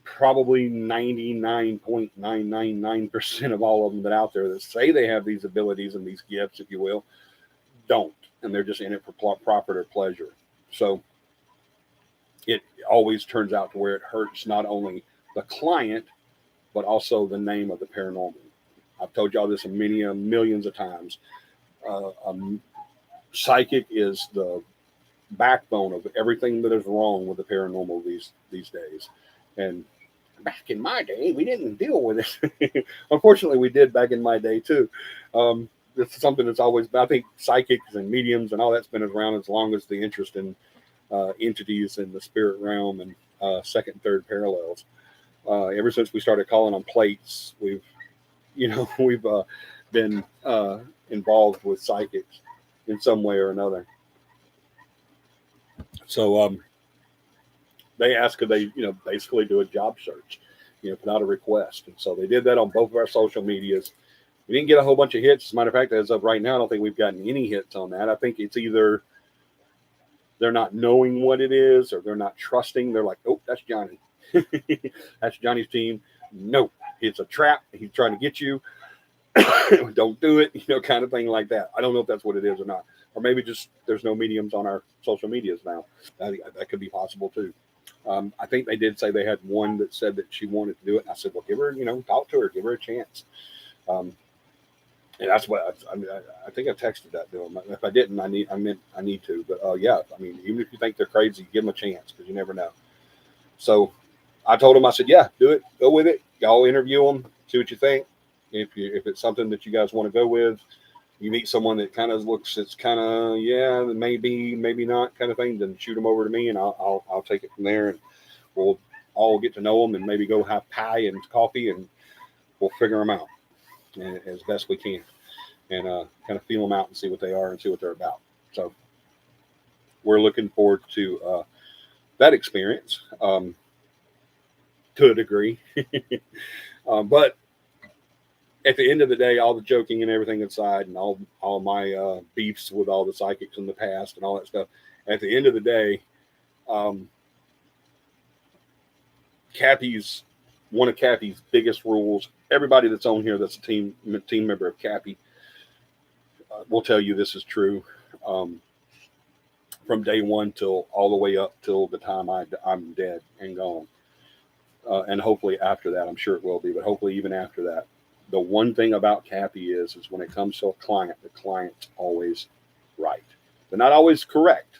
probably 99.999% of all of them that out there that say they have these abilities and these gifts, if you will, don't. And they're just in it for profit or pleasure. So it always turns out to where it hurts not only the client, but also the name of the paranormal. I've told y'all this millions of times. Psychic is the backbone of everything that is wrong with the paranormal these days. And back in my day, we didn't deal with it. Unfortunately, we did back in my day too. It's something that's always, I think psychics and mediums and all that's been around as long as the interest in entities in the spirit realm and second and third parallels. Ever since we started calling on plates, we've been involved with psychics in some way or another. So they asked, could they, basically do a job search. put out a request. And so they did that on both of our social medias. We didn't get a whole bunch of hits. As a matter of fact, as of right now, I don't think we've gotten any hits on that. I think it's either they're not knowing what it is or they're not trusting. They're like, oh, that's Johnny. That's Johnny's team. No, it's a trap. He's trying to get you. Don't do it, kind of thing like that. I don't know if that's what it is or not. Or maybe just there's no mediums on our social medias now. That could be possible too. I think they did say they had one that said that she wanted to do it. And I said, well, give her, talk to her, give her a chance. And that's what I think I texted that to them. If I didn't, I need to. But yeah, even if you think they're crazy, give them a chance because you never know. So I told them, I said, yeah, do it, go with it. Y'all interview them, see what you think. If it's something that you guys want to go with, you meet someone that kind of looks, it's kind of maybe not kind of thing, then shoot them over to me and I'll take it from there and we'll all get to know them and maybe go have pie and coffee and we'll figure them out as best we can and kind of feel them out and see what they are and see what they're about. So we're looking forward to that experience to a degree. But at the end of the day, all the joking and everything aside and all my beefs with all the psychics in the past and all that stuff, at the end of the day, CAPI's one of CAPI's biggest rules. Everybody that's on here that's a team member of CAPI will tell you this is true from day one till all the way up till the time I'm dead and gone. And hopefully after that, I'm sure it will be, but hopefully even after that. The one thing about CAPI is when it comes to a client, the client's always right. They're not always correct.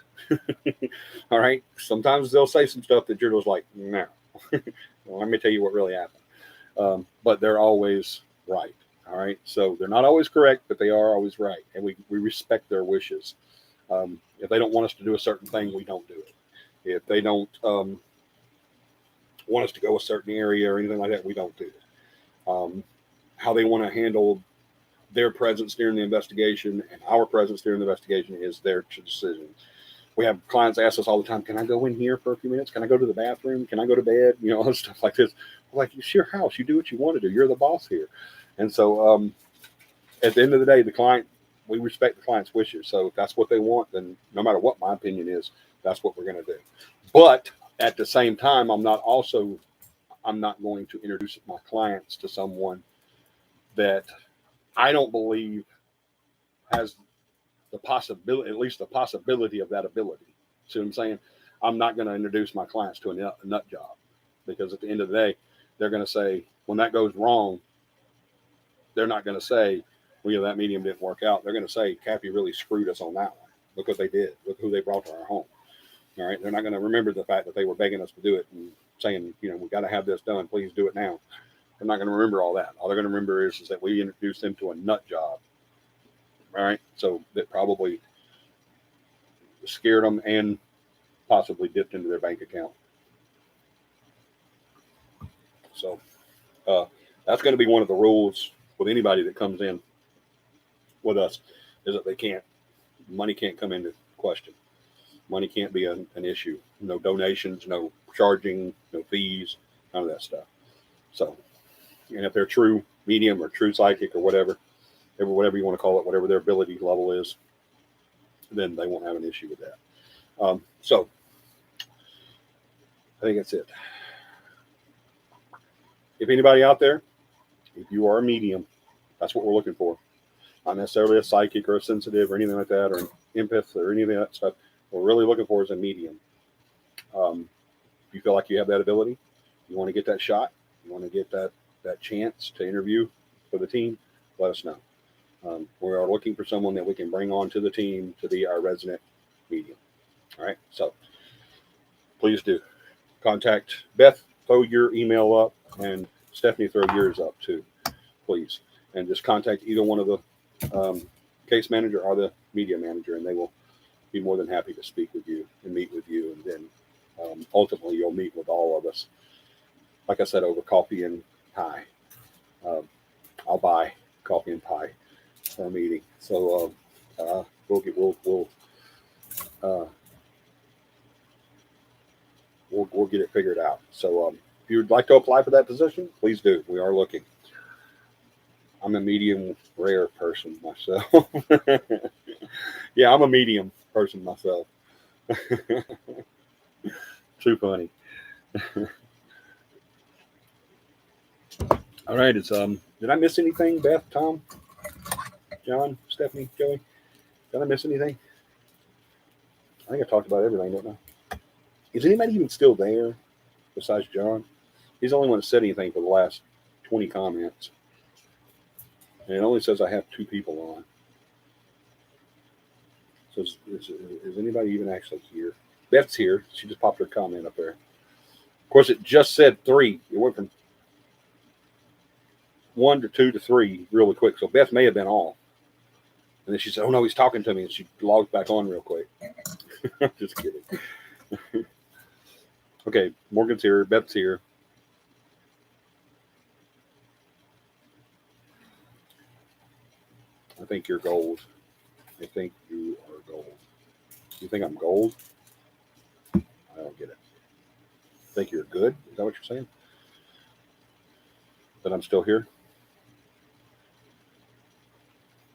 All right. Sometimes they'll say some stuff that you're just like, no. Well, let me tell you what really happened. But they're always right. All right. So they're not always correct, but they are always right. And we respect their wishes. If they don't want us to do a certain thing, we don't do it. If they don't want us to go a certain area or anything like that, we don't do it. How they want to handle their presence during the investigation and our presence during the investigation is their decision. We have clients ask us all the time, can I go in here for a few minutes? Can I go to the bathroom? Can I go to bed? Stuff like this. Like, it's your house. You do what you want to do. You're the boss here. And so at the end of the day, we respect the client's wishes. So if that's what they want, then no matter what my opinion is, that's what we're going to do. But at the same time, I'm not going to introduce my clients to someone that I don't believe has the possibility, at least the possibility of that ability. See what I'm saying? I'm not going to introduce my clients to a nut job because at the end of the day, they're going to say, when that goes wrong, they're not going to say, well, that medium didn't work out. They're going to say, CAPI really screwed us on that one because they did. Look who they brought to our home. All right. They're not going to remember the fact that they were begging us to do it and saying, we got to have this done. Please do it now. They're not going to remember all that. All they're going to remember is that we introduced them to a nut job. All right. So that probably scared them and possibly dipped into their bank account. So that's going to be one of the rules with anybody that comes in with us is that money can't come into question. Money can't be an issue. No donations, no charging, no fees, none of that stuff. So, and if they're true medium or true psychic or whatever you want to call it, whatever their ability level is, then they won't have an issue with that. So I think that's it. If anybody out there, if you are a medium, that's what we're looking for. Not necessarily a psychic or a sensitive or anything like that, or an empath or any of that stuff. What we're really looking for is a medium. If you feel like you have that ability, you want to get that shot, you want to get that chance to interview for the team, let us know. We are looking for someone that we can bring on to the team to be our resident medium. All right. So please do contact Beth, throw your email up, and Stephanie, throw yours up too, please. And just contact either one of the case manager or the media manager, and they will be more than happy to speak with you and meet with you. And then ultimately you'll meet with all of us. Like I said, over coffee and pie. I'll buy coffee and pie for a meeting. So we'll get it figured out. So if you'd like to apply for that position, please do. We are looking. I'm a medium rare person myself. Yeah, I'm a medium person myself. Too funny. All right, it's did I miss anything, Beth, Tom, John, Stephanie, Joey? Did I miss anything? I think I talked about everything, don't I? Is anybody even still there besides John? He's the only one that said anything for the last 20 comments. And it only says I have 2 people on. So is anybody even actually here? Beth's here. She just popped her comment up there. Of course, it just said 3. It went from 1 to 2 to 3 really quick. So Beth may have been off. And then she said, oh, no, he's talking to me. And she logged back on real quick. Just kidding. Okay, Morgan's here. Beth's here. I think you're gold. I think you are gold. You think I'm gold? I don't get it. Think you're good? Is that what you're saying? That I'm still here?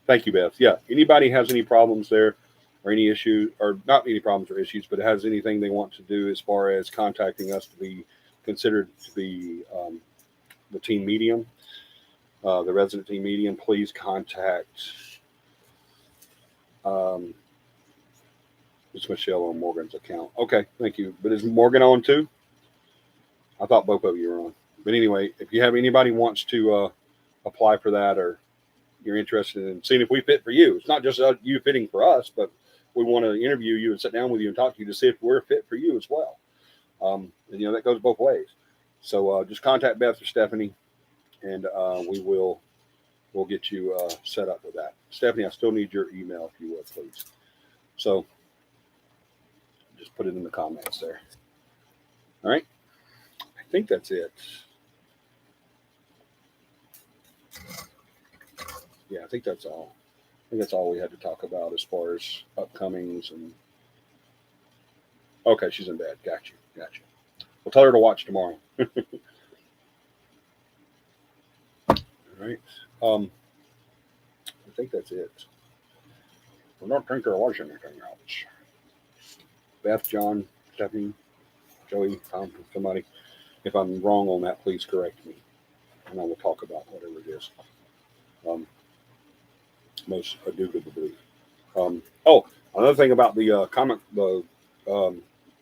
Thank you, Beth. Yeah, anybody has any problems there or any issues, or not any problems or issues, but has anything they want to do as far as contacting us to be considered to be the team medium, the resident team medium, please contact it's Michelle on Morgan's account. Okay, thank you. But is Morgan on too? I thought both of you were on. But anyway, if you have anybody wants to apply for that, or you're interested in seeing if we fit for you, it's not just you fitting for us, but we want to interview you and sit down with you and talk to you to see if we're fit for you as well. And, that goes both ways. So just contact Beth or Stephanie, and we'll get you set up with that. Stephanie, I still need your email if you would, please. So just put it in the comments there. All right. I think that's it. Yeah, I think that's all. I think that's all we had to talk about as far as upcomings and. Okay, she's in bed. Got you. We'll tell her to watch tomorrow. All right. I think that's it. I don't think there was anything else. Beth, John, Stephanie, Joey, Tom, somebody. If I'm wrong on that, please correct me, and I will talk about whatever it is. Most indubitably. Another thing about the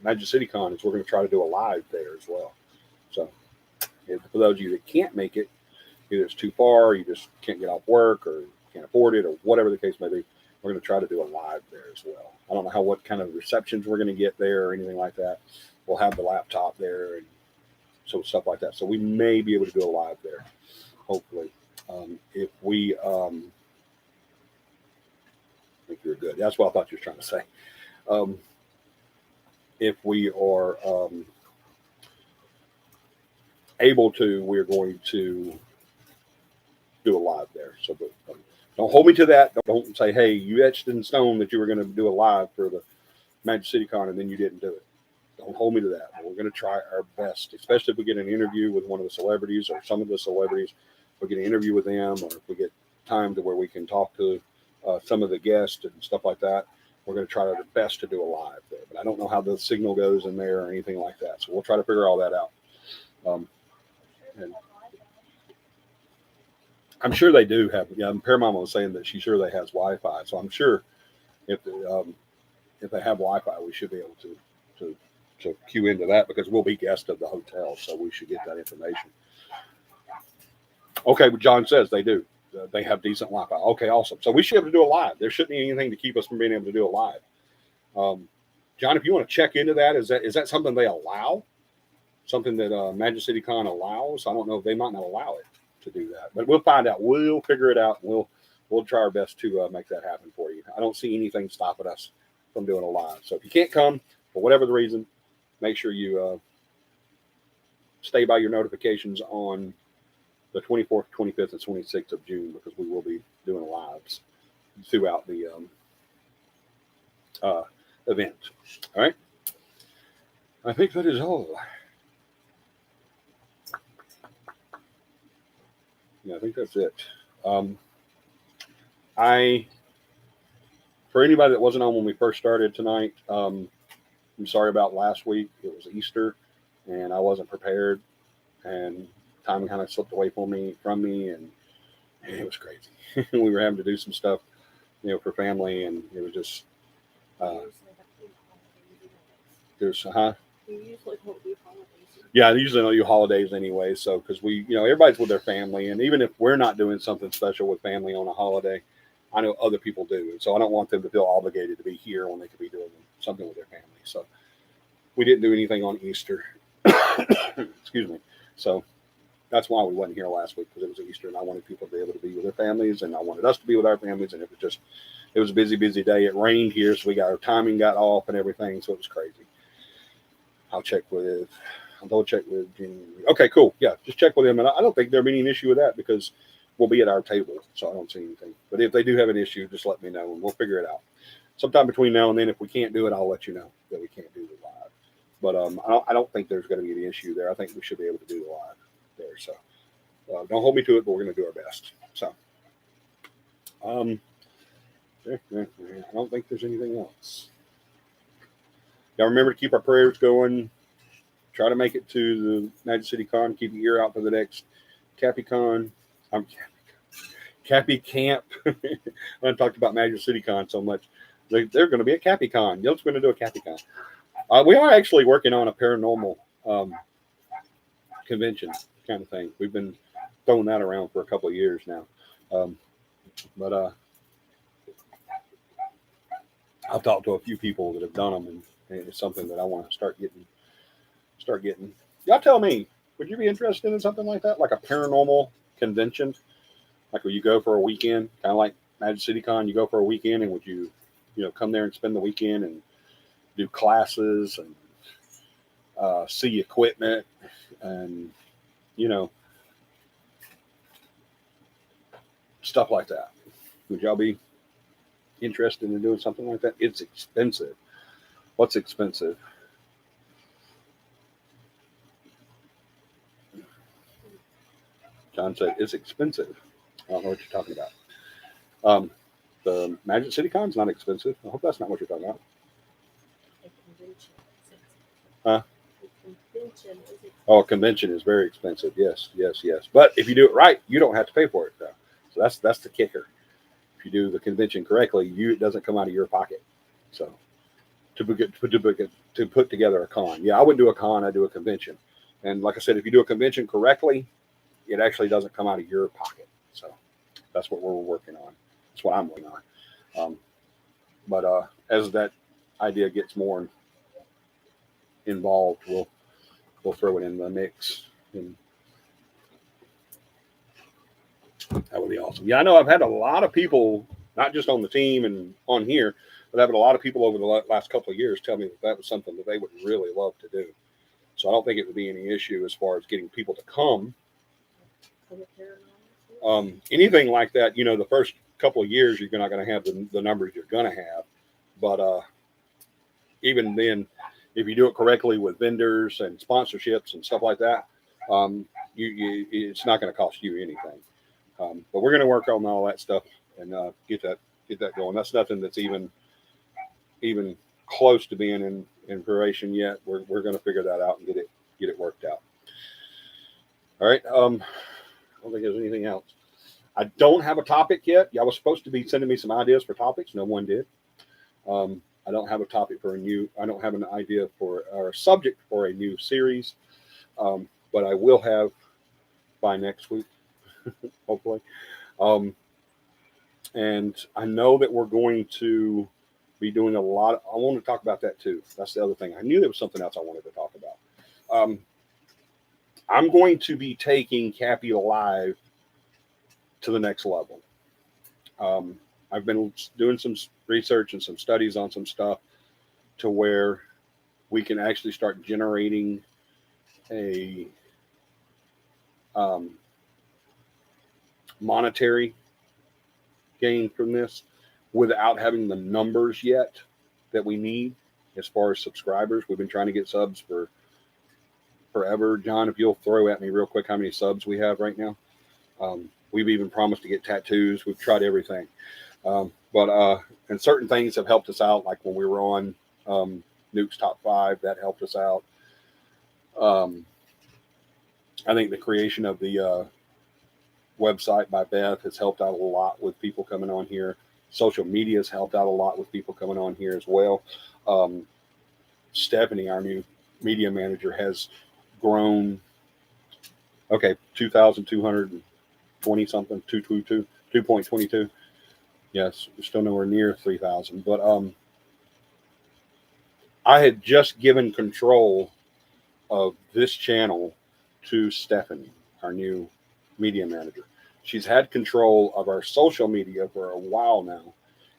Magic City Con is we're going to try to do a live there as well. So, for those of you that can't make it, either it's too far, or you just can't get off work, or can't afford it, or whatever the case may be, we're going to try to do a live there as well. I don't know what kind of receptions we're going to get there or anything like that. We'll have the laptop there and so stuff like that. So we may be able to do a live there, hopefully. If we, I think you're good. That's what I thought you were trying to say. If we are able to, we're going to do a live there. So don't hold me to that. Don't say, hey, you etched in stone that you were going to do a live for the Magic City Con and then you didn't do it. Don't hold me to that. We're going to try our best, especially if we get an interview with one of the celebrities or some of the celebrities. If we get an interview with them, or if we get time to where we can talk to some of the guests and stuff like that, we're going to try our best to do a live there. But I don't know how the signal goes in there or anything like that. So we'll try to figure all that out. And I'm sure they do have. Yeah, Paramount was saying that she's sure they has Wi-Fi. So I'm sure if they have Wi-Fi, we should be able to cue into that, because we'll be guests of the hotel, so we should get that information. Okay, but John says they do. They have decent Wi-Fi. Okay, awesome. So we should be able to do a live. There shouldn't be anything to keep us from being able to do a live. John, if you want to check into that, is that something they allow? Something that Magic City Con allows? I don't know if they might not allow it to do that, but we'll find out. We'll figure it out. We'll try our best to make that happen for you. I don't see anything stopping us from doing a live. So if you can't come for whatever the reason, make sure you stay by your notifications on the 24th, 25th, and 26th of June, because we will be doing lives throughout the event. All right. I think that is all. Yeah, I think that's it. I For anybody that wasn't on when we first started tonight, I'm sorry about last week. It was Easter, and I wasn't prepared, and time kind of slipped away from me, and it was crazy. We were having to do some stuff, for family, and it was just there's You usually don't do holidays. yeah, I usually don't do holidays anyway. So because everybody's with their family, and even if we're not doing something special with family on a holiday, I know other people do, and so I don't want them to feel obligated to be here when they could be doing something with their family. So we didn't do anything on Easter. Excuse me. So that's why we wasn't here last week, because it was Easter, and I wanted people to be able to be with their families, and I wanted us to be with our families, and it was a busy day. It rained here, so our timing got off and everything, so it was crazy. I'll double check with Jimmy. Okay, cool. Yeah, just check with him, and I don't think there'll be any issue with that because we'll be at our table, so I don't see anything. But if they do have an issue, just let me know, and we'll figure it out. Sometime between now and then, if we can't do it, I'll let you know that we can't do the live. But I don't think there's going to be any issue there. I think we should be able to do the live there. So don't hold me to it, but we're going to do our best. So I don't think there's anything else. Y'all remember to keep our prayers going. Try to make it to the Magic City Con. Keep your ear out for the next CAPI Con. CAPI Camp. I talked about Magic City Con so much. They're going to be at CAPI Con. Yelp's going to do a CAPI Con. We are actually working on a paranormal convention kind of thing. We've been throwing that around for a couple of years now. But I've talked to a few people that have done them, and it's something that I want to start getting. Y'all tell me, would you be interested in something like that, like a paranormal convention, like where you go for a weekend, kind of like Magic City Con? You go for a weekend, and would you, come there and spend the weekend and do classes and see equipment and stuff like that? Would y'all be interested in doing something like that? It's expensive. What's expensive? John said it's expensive. I don't know what you're talking about. The Magic City Con's not expensive. I hope that's not what you're talking about. Huh? A convention is very expensive. Yes. But if you do it right, you don't have to pay for it, though. So that's the kicker. If you do the convention correctly, it doesn't come out of your pocket. So to put together a con, I wouldn't do a con. I do a convention. And like I said, if you do a convention correctly, it actually doesn't come out of your pocket. So that's what we're working on. That's what I'm working on. But as that idea gets more involved, we'll throw it in the mix, and that would be awesome. Yeah, I know I've had a lot of people, not just on the team and on here, but I've had a lot of people over the last couple of years tell me that was something that they would really love to do. So I don't think it would be any issue as far as getting people to come. Anything like that, the first couple of years, you're not going to have the numbers you're going to have. But even then, if you do it correctly with vendors and sponsorships and stuff like that, it's not going to cost you anything. But we're going to work on all that stuff and get that going. That's nothing that's even close to being in creation yet. We're going to figure that out and get it worked out. All right. I don't think there's anything else. I don't have a topic yet. Y'all was supposed to be sending me some ideas for topics. No one did. I don't have a topic I don't have an idea or a subject for a new series. But I will have by next week, hopefully. And I know that we're going to be doing a lot. I want to talk about that too. That's the other thing. I knew there was something else I wanted to talk about. I'm going to be taking CAPI Live to the next level. I've been doing some research and some studies on some stuff to where we can actually start generating a monetary gain from this without having the numbers yet that we need as far as subscribers. We've been trying to get subs for forever. John, if you'll throw at me real quick how many subs we have right now. We've even promised to get tattoos. We've tried everything. But and certain things have helped us out, like when we were on Nuke's Top 5, that helped us out. I think the creation of the website by Beth has helped out a lot with people coming on here. Social media has helped out a lot with people coming on here as well. Stephanie, our new media manager, has grown. Okay, 2,220 something, 2.22. Yes, we're still nowhere near 3,000. But I had just given control of this channel to Stephanie, our new media manager. She's had control of our social media for a while now,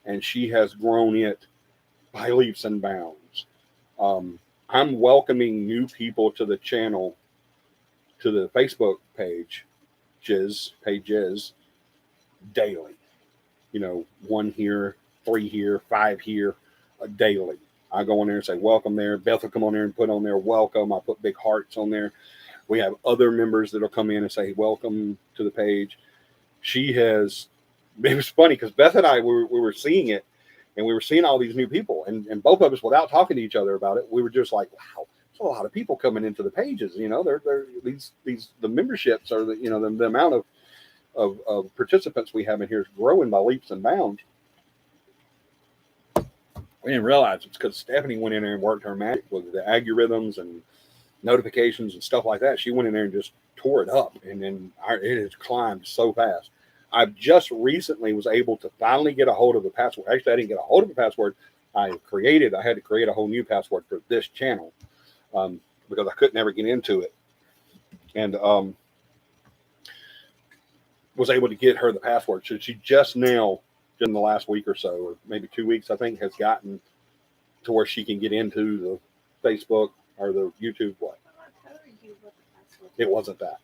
and she has grown it by leaps and bounds. I'm welcoming new people to the channel, to the Facebook pages daily. You know, 1 here, 3 here, 5 here, daily. I go on there and say, welcome there. Beth will come on there and put on there, welcome. I put big hearts on there. We have other members that'll come in and say, welcome to the page. It was funny because Beth and I, we were seeing it, and we were seeing all these new people, and both of us, without talking to each other about it, we were just like, wow, there's a lot of people coming into the pages. You know, they're the memberships, or the amount of participants we have in here is growing by leaps and bounds. We didn't realize it's because Stephanie went in there and worked her magic with the algorithms and notifications and stuff like that. She went in there and just tore it up, and then it has climbed so fast. I just recently was able to finally get a hold of the password. Actually, I didn't get a hold of the password. I had to create a whole new password for this channel because I couldn't ever get into it. And was able to get her the password. So she just now, in the last week or so, or maybe 2 weeks, I think, has gotten to where she can get into the Facebook or the YouTube. What? It wasn't that.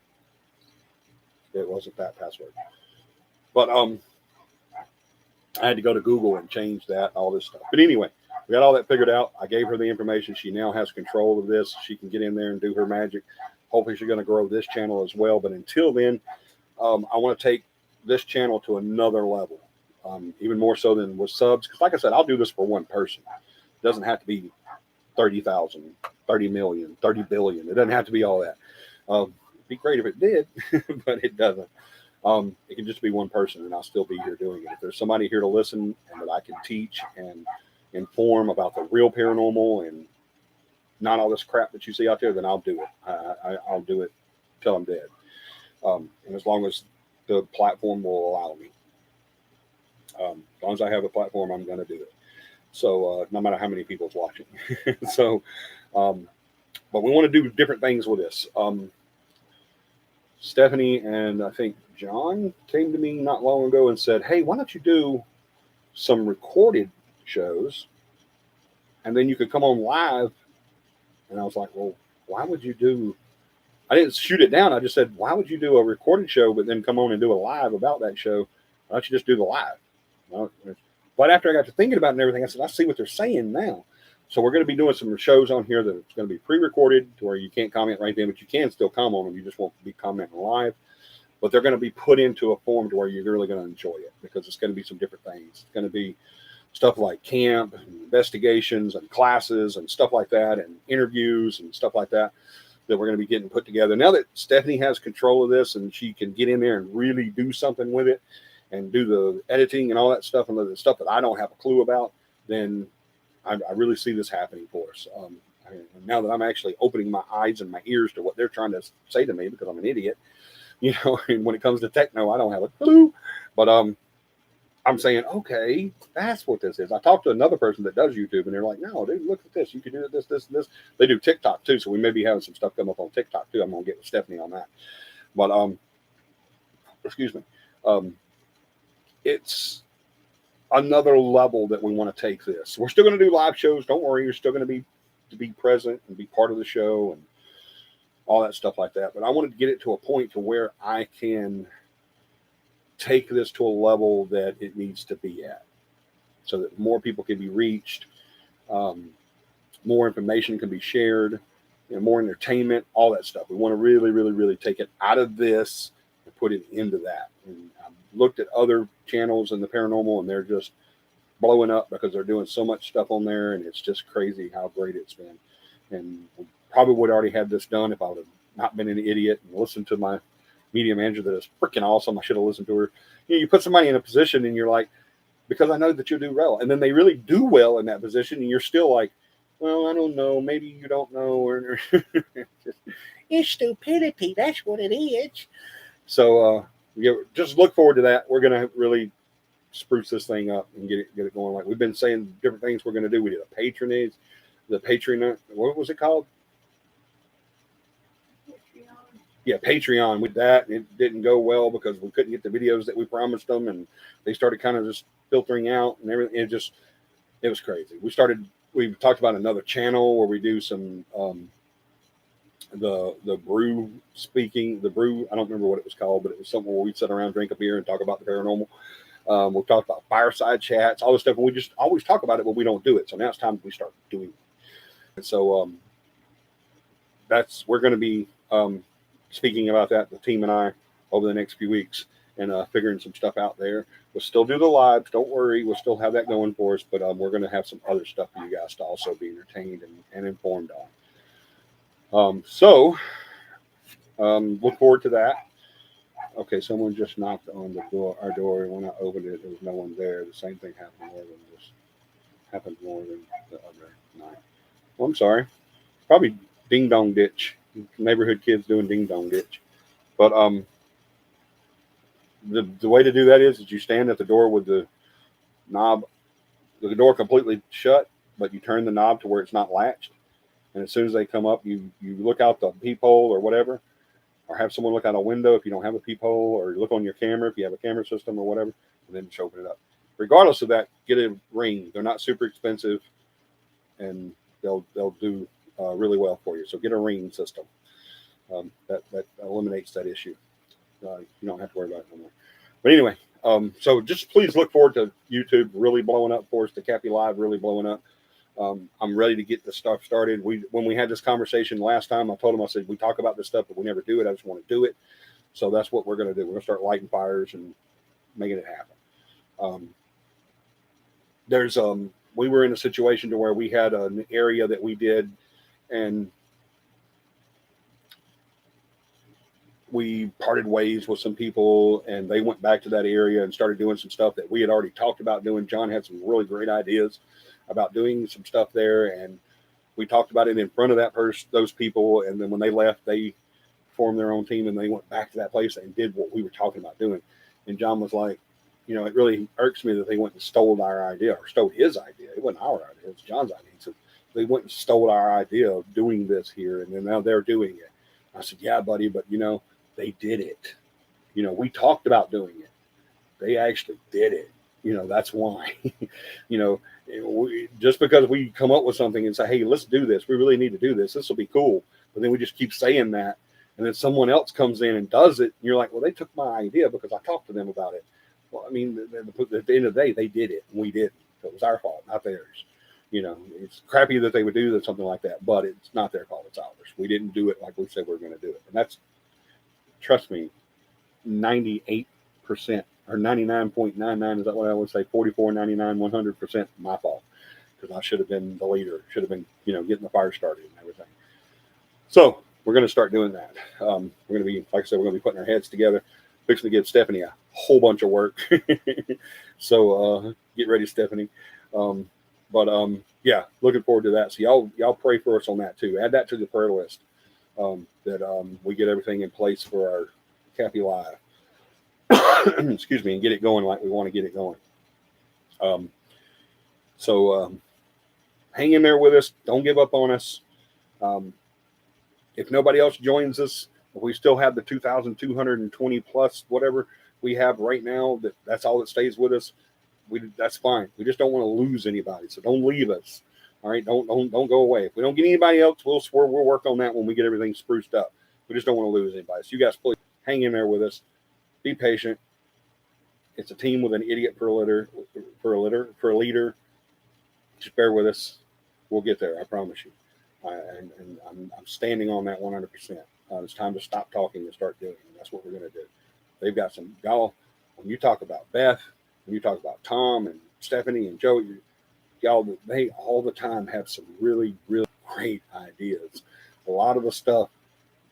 It wasn't that password. But I had to go to Google and change that, all this stuff. But anyway, we got all that figured out. I gave her the information. She now has control of this. She can get in there and do her magic. Hopefully she's going to grow this channel as well. But until then, I want to take this channel to another level, even more so than with subs. Because like I said, I'll do this for one person. It doesn't have to be 30,000, 30 million, 30 billion. It doesn't have to be all that. It'd be great if it did, but it doesn't. It can just be one person, and I'll still be here doing it. If there's somebody here to listen and that I can teach and inform about the real paranormal and not all this crap that you see out there, then I'll do it. I'll do it till I'm dead. And as long as the platform will allow me. As long as I have a platform, I'm going to do it. So no matter how many people's watching. So, but we want to do different things with this. Stephanie and I think John came to me not long ago and said, hey, why don't you do some recorded shows and then you could come on live? And I was like, well, why would you do, I didn't shoot it down. I just said, why would you do a recorded show, but then come on and do a live about that show? Why don't you just do the live? But after I got to thinking about it and everything, I said, I see what they're saying now. So we're going to be doing some shows on here that it's going to be pre-recorded to where you can't comment right then, but you can still comment on them. You just won't be commenting live. But they're going to be put into a form to where you're really going to enjoy it because it's going to be some different things. It's going to be stuff like camp and investigations and classes and stuff like that and interviews and stuff like that that we're going to be getting put together. Now that Stephanie has control of this and she can get in there and really do something with it and do the editing and all that stuff and the stuff that I don't have a clue about, then I really see this happening for us. Now that I'm actually opening my eyes and my ears to what they're trying to say to me because I'm an idiot, and when it comes to techno, I don't have a clue. But I'm saying, okay, that's what this is. I talked to another person that does YouTube, and they're like, no, dude, look at this. You can do this, this, and this. They do TikTok too, so we may be having some stuff come up on TikTok too. I'm gonna get with Stephanie on that. But excuse me, it's another level that we want to take this. We're still going to do live shows. Don't worry, you're still going to be present and be part of the show and all that stuff like that. But I wanted to get it to a point to where I can take this to a level that it needs to be at so that more people can be reached, more information can be shared, more entertainment, all that stuff. We want to really, really, really take it out of this and put it into that. And I've looked at other channels in the paranormal, and they're just blowing up because they're doing so much stuff on there, and it's just crazy how great it's been. And we probably would have already had this done if I would have not been an idiot and listened to my media manager that is freaking awesome. I should have listened to her. You put somebody in a position and you're like, because I know that you'll do well. And then they really do well in that position, and you're still like, well, I don't know. Maybe you don't know. Or it's stupidity. That's what it is. So just look forward to that. We're going to really spruce this thing up and get it going. Like we've been saying different things we're going to do. We did a patronage, the Patreon. What was it called? Yeah, Patreon. With that, it didn't go well because we couldn't get the videos that we promised them, and they started kind of just filtering out and everything. It was crazy. We talked about another channel where we do some the brew speaking, the brew. I don't remember what it was called, but it was something where we'd sit around, drink a beer, and talk about the paranormal. We've talked about fireside chats, all this stuff, and we just always talk about it, but we don't do it. So now it's time we start doing it. And so we're going to be speaking about that, the team and I, over the next few weeks, and figuring some stuff out there. We'll still do the lives. Don't worry. We'll still have that going for us, but we're going to have some other stuff for you guys to also be entertained and informed on. Look forward to that. Okay, someone just knocked on our door, and when I opened it, there was no one there. The same thing happened more than the other night. Well, I'm sorry. Probably ding dong ditch. Neighborhood kids doing ding dong ditch. But the way to do that is you stand at the door with the knob, the door completely shut, but you turn the knob to where it's not latched. And as soon as they come up, you look out the peephole or whatever, or have someone look out a window if you don't have a peephole, or look on your camera if you have a camera system or whatever, and then just open it up. Regardless of that, get a ring. They're not super expensive, and they'll do really well for you. So get a ring system. That eliminates that issue. You don't have to worry about it no more. But anyway, so just please look forward to YouTube really blowing up for us, the CAPI Live really blowing up. I'm ready to get this stuff started. When we had this conversation last time, I told him, I said, we talk about this stuff, but we never do it. I just want to do it. So that's what we're going to do. We're going to start lighting fires and making it happen. We were in a situation to where we had an area that we did, and we parted ways with some people, and they went back to that area and started doing some stuff that we had already talked about doing. John had some really great ideas about doing some stuff there, and we talked about it in front of those people. And then when they left, they formed their own team, and they went back to that place and did what we were talking about doing. And John was like, it really irks me that they went and stole our idea, or stole his idea. It wasn't our idea, it was John's idea. So they went and stole our idea of doing this here, and then now they're doing it. I said, yeah, buddy, but they did it. We talked about doing it. They actually did it. That's why. Just because we come up with something and say, hey, let's do this. We really need to do this. This will be cool. But then we just keep saying that. And then someone else comes in and does it. And you're like, well, they took my idea because I talked to them about it. Well, I mean, at the end of the day, they did it. And we didn't. So it was our fault, not theirs. It's crappy that they would do something like that, but it's not their fault. It's ours. We didn't do it like we said we were going to do it. And that's, trust me, 98% or 99.99, is that what I would say? 44, 99, 100% my fault, because I should have been the leader, should have been, getting the fire started and everything. So we're going to start doing that. We're going to be, like I said, we're going to be putting our heads together, fixing to give Stephanie a whole bunch of work. So get ready, Stephanie. Yeah, looking forward to that. So y'all pray for us on that too. Add that to the prayer list, that we get everything in place for our CAPI Live. Excuse me, and get it going like we want to get it going. So hang in there with us. Don't give up on us. If nobody else joins us, if we still have the 2,220 plus whatever we have right now, that's all that stays with us. That's fine. We just don't want to lose anybody. So don't leave us. All right. Don't go away. If we don't get anybody else, we'll work on that when we get everything spruced up. We just don't want to lose anybody. So you guys, please hang in there with us. Be patient. It's a team with an idiot for a leader. Just bear with us. We'll get there. I promise you. And I'm standing on that 100%. It's time to stop talking and start doing it. That's what we're going to do. they've got some y'all. When you talk about Beth, when you talk about Tom and Stephanie and Joe, y'all, they all the time have some really, really great ideas. A lot of the stuff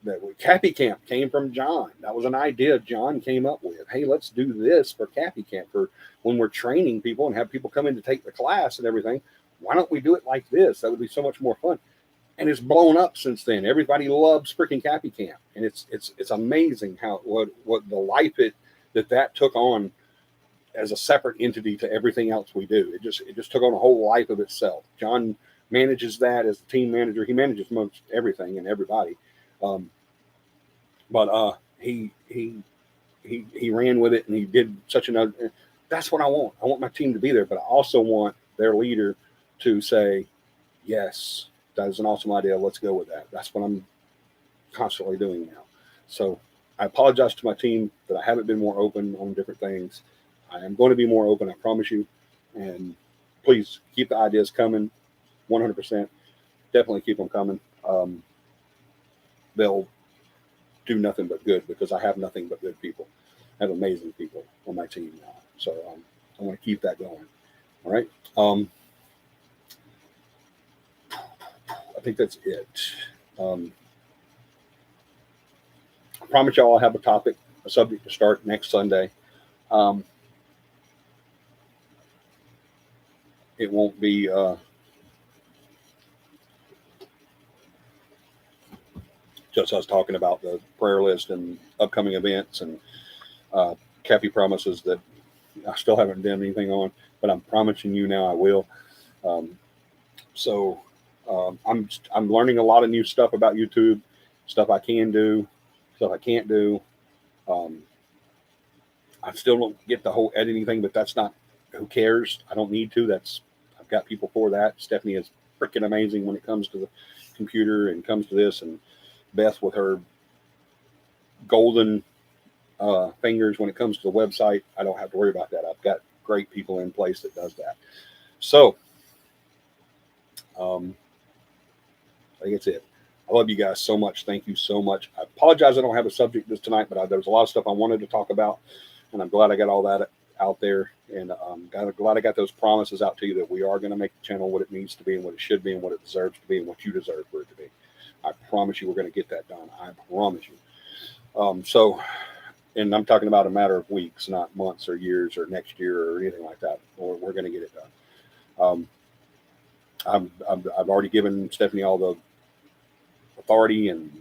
that CAPI Camp came from John. That was an idea John came up with. Hey, let's do this for CAPI Camp for when we're training people and have people come in to take the class and everything. Why don't we do it like this? That would be so much more fun. And it's blown up since then. Everybody loves freaking CAPI Camp, and it's amazing how what the life that took on as a separate entity to everything else we do. It just took on a whole life of itself. John manages that as the team manager. He manages most everything and everybody. But he ran with it, and he did such another. That's what I want. I want my team to be there, but I also want their leader to say, yes, that is an awesome idea. Let's go with that. That's what I'm constantly doing now. So I apologize to my team that I haven't been more open on different things. I am going to be more open, I promise you. And please keep the ideas coming, 100%. Definitely keep them coming. They'll do nothing but good because I have nothing but good people. I have amazing people on my team now. So I want to keep that going. All right. I think that's it. I promise y'all I'll have a subject to start next Sunday. It won't be just us talking about the prayer list and upcoming events and CAPI promises that I still haven't done anything on, but I'm promising you now I will. I'm learning a lot of new stuff about YouTube, stuff I can do, stuff I can't do. I still don't get the whole editing thing, but that's not, who cares? I don't need to. I've got people for that. Stephanie is freaking amazing when it comes to the computer and comes to this, and Beth with her golden fingers when it comes to the website. I don't have to worry about that. I've got great people in place that does that. So I think it's it. I love you guys so much. Thank you so much. I apologize I don't have a subject this tonight, but there was a lot of stuff I wanted to talk about, and I'm glad I got all that out there, and glad I got those promises out to you that we are going to make the channel what it needs to be and what it should be and what it deserves to be and what you deserve for it to be. I promise you we're going to get that done. I promise you. And I'm talking about a matter of weeks, not months or years or next year or anything like that. We're going to get it done. I've already given Stephanie all the authority and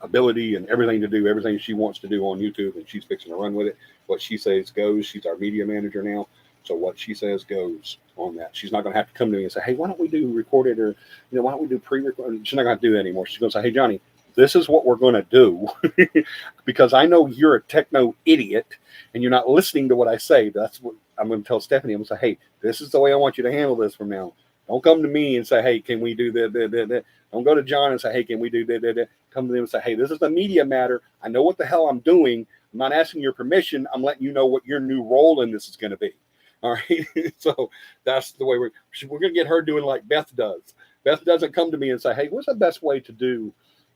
ability and everything to do everything she wants to do on YouTube, and she's fixing to run with it. What she says goes. She's our media manager now, so what she says goes on that. She's not going to have to come to me and say, hey, why don't we do recorded, or why don't we do pre-recorded? She's not going to do that anymore. She's going to say, hey, Johnny, this is what we're going to do because I know you're a techno idiot and you're not listening to what I say. That's what I'm going to tell Stephanie. I'm going to say, hey, this is the way I want you to handle this from now. Don't come to me and say, hey, can we do that? Don't go to John and say, hey, can we do that? Come to them and say, hey, this is a media matter. I know what the hell I'm doing. I'm not asking your permission. I'm letting you know what your new role in this is going to be. All right. So that's the way we're going to get her doing like Beth does. Beth doesn't come to me and say, hey, what's the best way to do,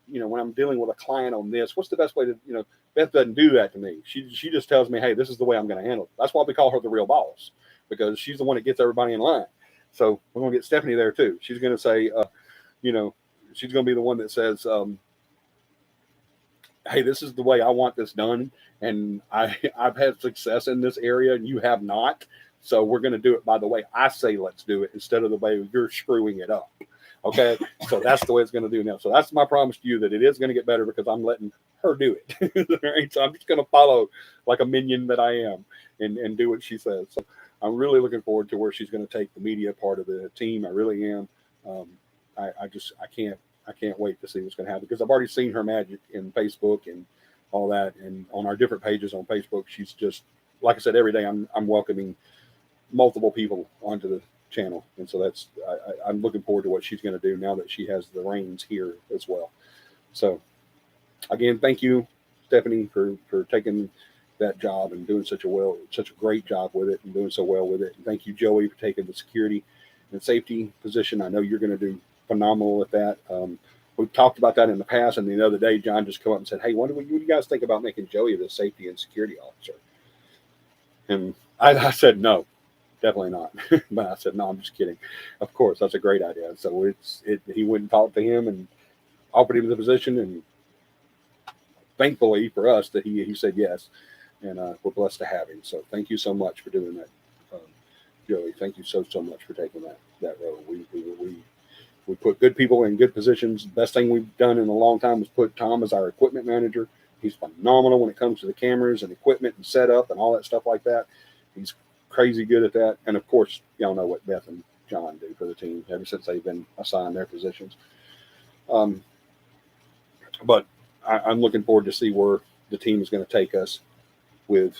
when I'm dealing with a client on this, what's the best way to, Beth doesn't do that to me. She just tells me, hey, this is the way I'm going to handle it. That's why we call her the real boss, because she's the one that gets everybody in line. So we're going to get Stephanie there too. She's going to say, she's going to be the one that says, hey, this is the way I want this done. And I've had success in this area and you have not. So we're going to do it by the way I say let's do it instead of the way you're screwing it up. Okay. So that's the way it's going to do now. So that's my promise to you, that it is going to get better because I'm letting her do it. Right? So I'm just going to follow like a minion that I am and do what she says. So I'm really looking forward to where she's going to take the media part of the team. I really am. I can't wait to see what's going to happen, because I've already seen her magic in Facebook and all that, and on our different pages on Facebook. She's just, like I said, every day I'm welcoming multiple people onto the channel, and so I'm looking forward to what she's going to do now that she has the reins here as well. So again, thank you, Stephanie, for taking that job and doing such a great job with it and doing so well with it. And thank you, Joey, for taking the security and safety position. I know you're going to do phenomenal at that. we've talked about that in the past. And the other day, John just come up and said, "Hey, what do you guys think about making Joey the safety and security officer?" And I said, "No, definitely not." But I said, "No, I'm just kidding. Of course, that's a great idea." So he went and talked to him and offered him the position, and thankfully for us that he said yes, and we're blessed to have him. So thank you so much for doing that, Joey. Thank you so much for taking that role. We put good people in good positions. Best thing we've done in a long time was put Tom as our equipment manager. He's phenomenal when it comes to the cameras and equipment and setup and all that stuff like that. He's crazy good at that. And of course, y'all know what Beth and John do for the team ever since they've been assigned their positions. But I'm looking forward to see where the team is going to take us with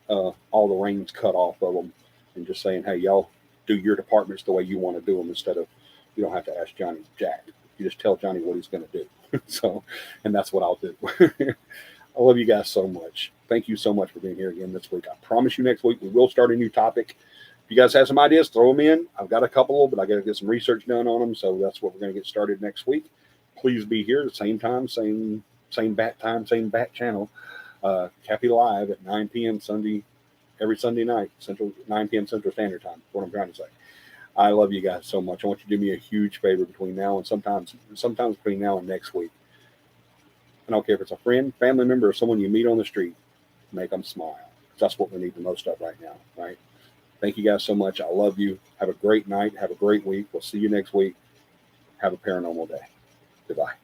all the reins cut off of them and just saying, "Hey, y'all do your departments the way you want to do them," instead of, you don't have to ask Johnny jack. You just tell Johnny what he's going to do. So, and that's what I'll do. I love you guys so much. Thank you so much for being here again this week. I promise you next week we will start a new topic. If you guys have some ideas, throw them in. I've got a couple, but I got to get some research done on them. So that's what we're going to get started next week. Please be here at the same time, same bat time, same bat channel. CAPI Live at 9 p.m. every Sunday night, 9 p.m. Central Standard Time. What I'm trying to say. I love you guys so much. I want you to do me a huge favor between now and sometimes between now and next week. I don't care if it's a friend, family member, or someone you meet on the street. Make them smile. That's what we need the most of right now, right? Thank you guys so much. I love you. Have a great night. Have a great week. We'll see you next week. Have a paranormal day. Goodbye.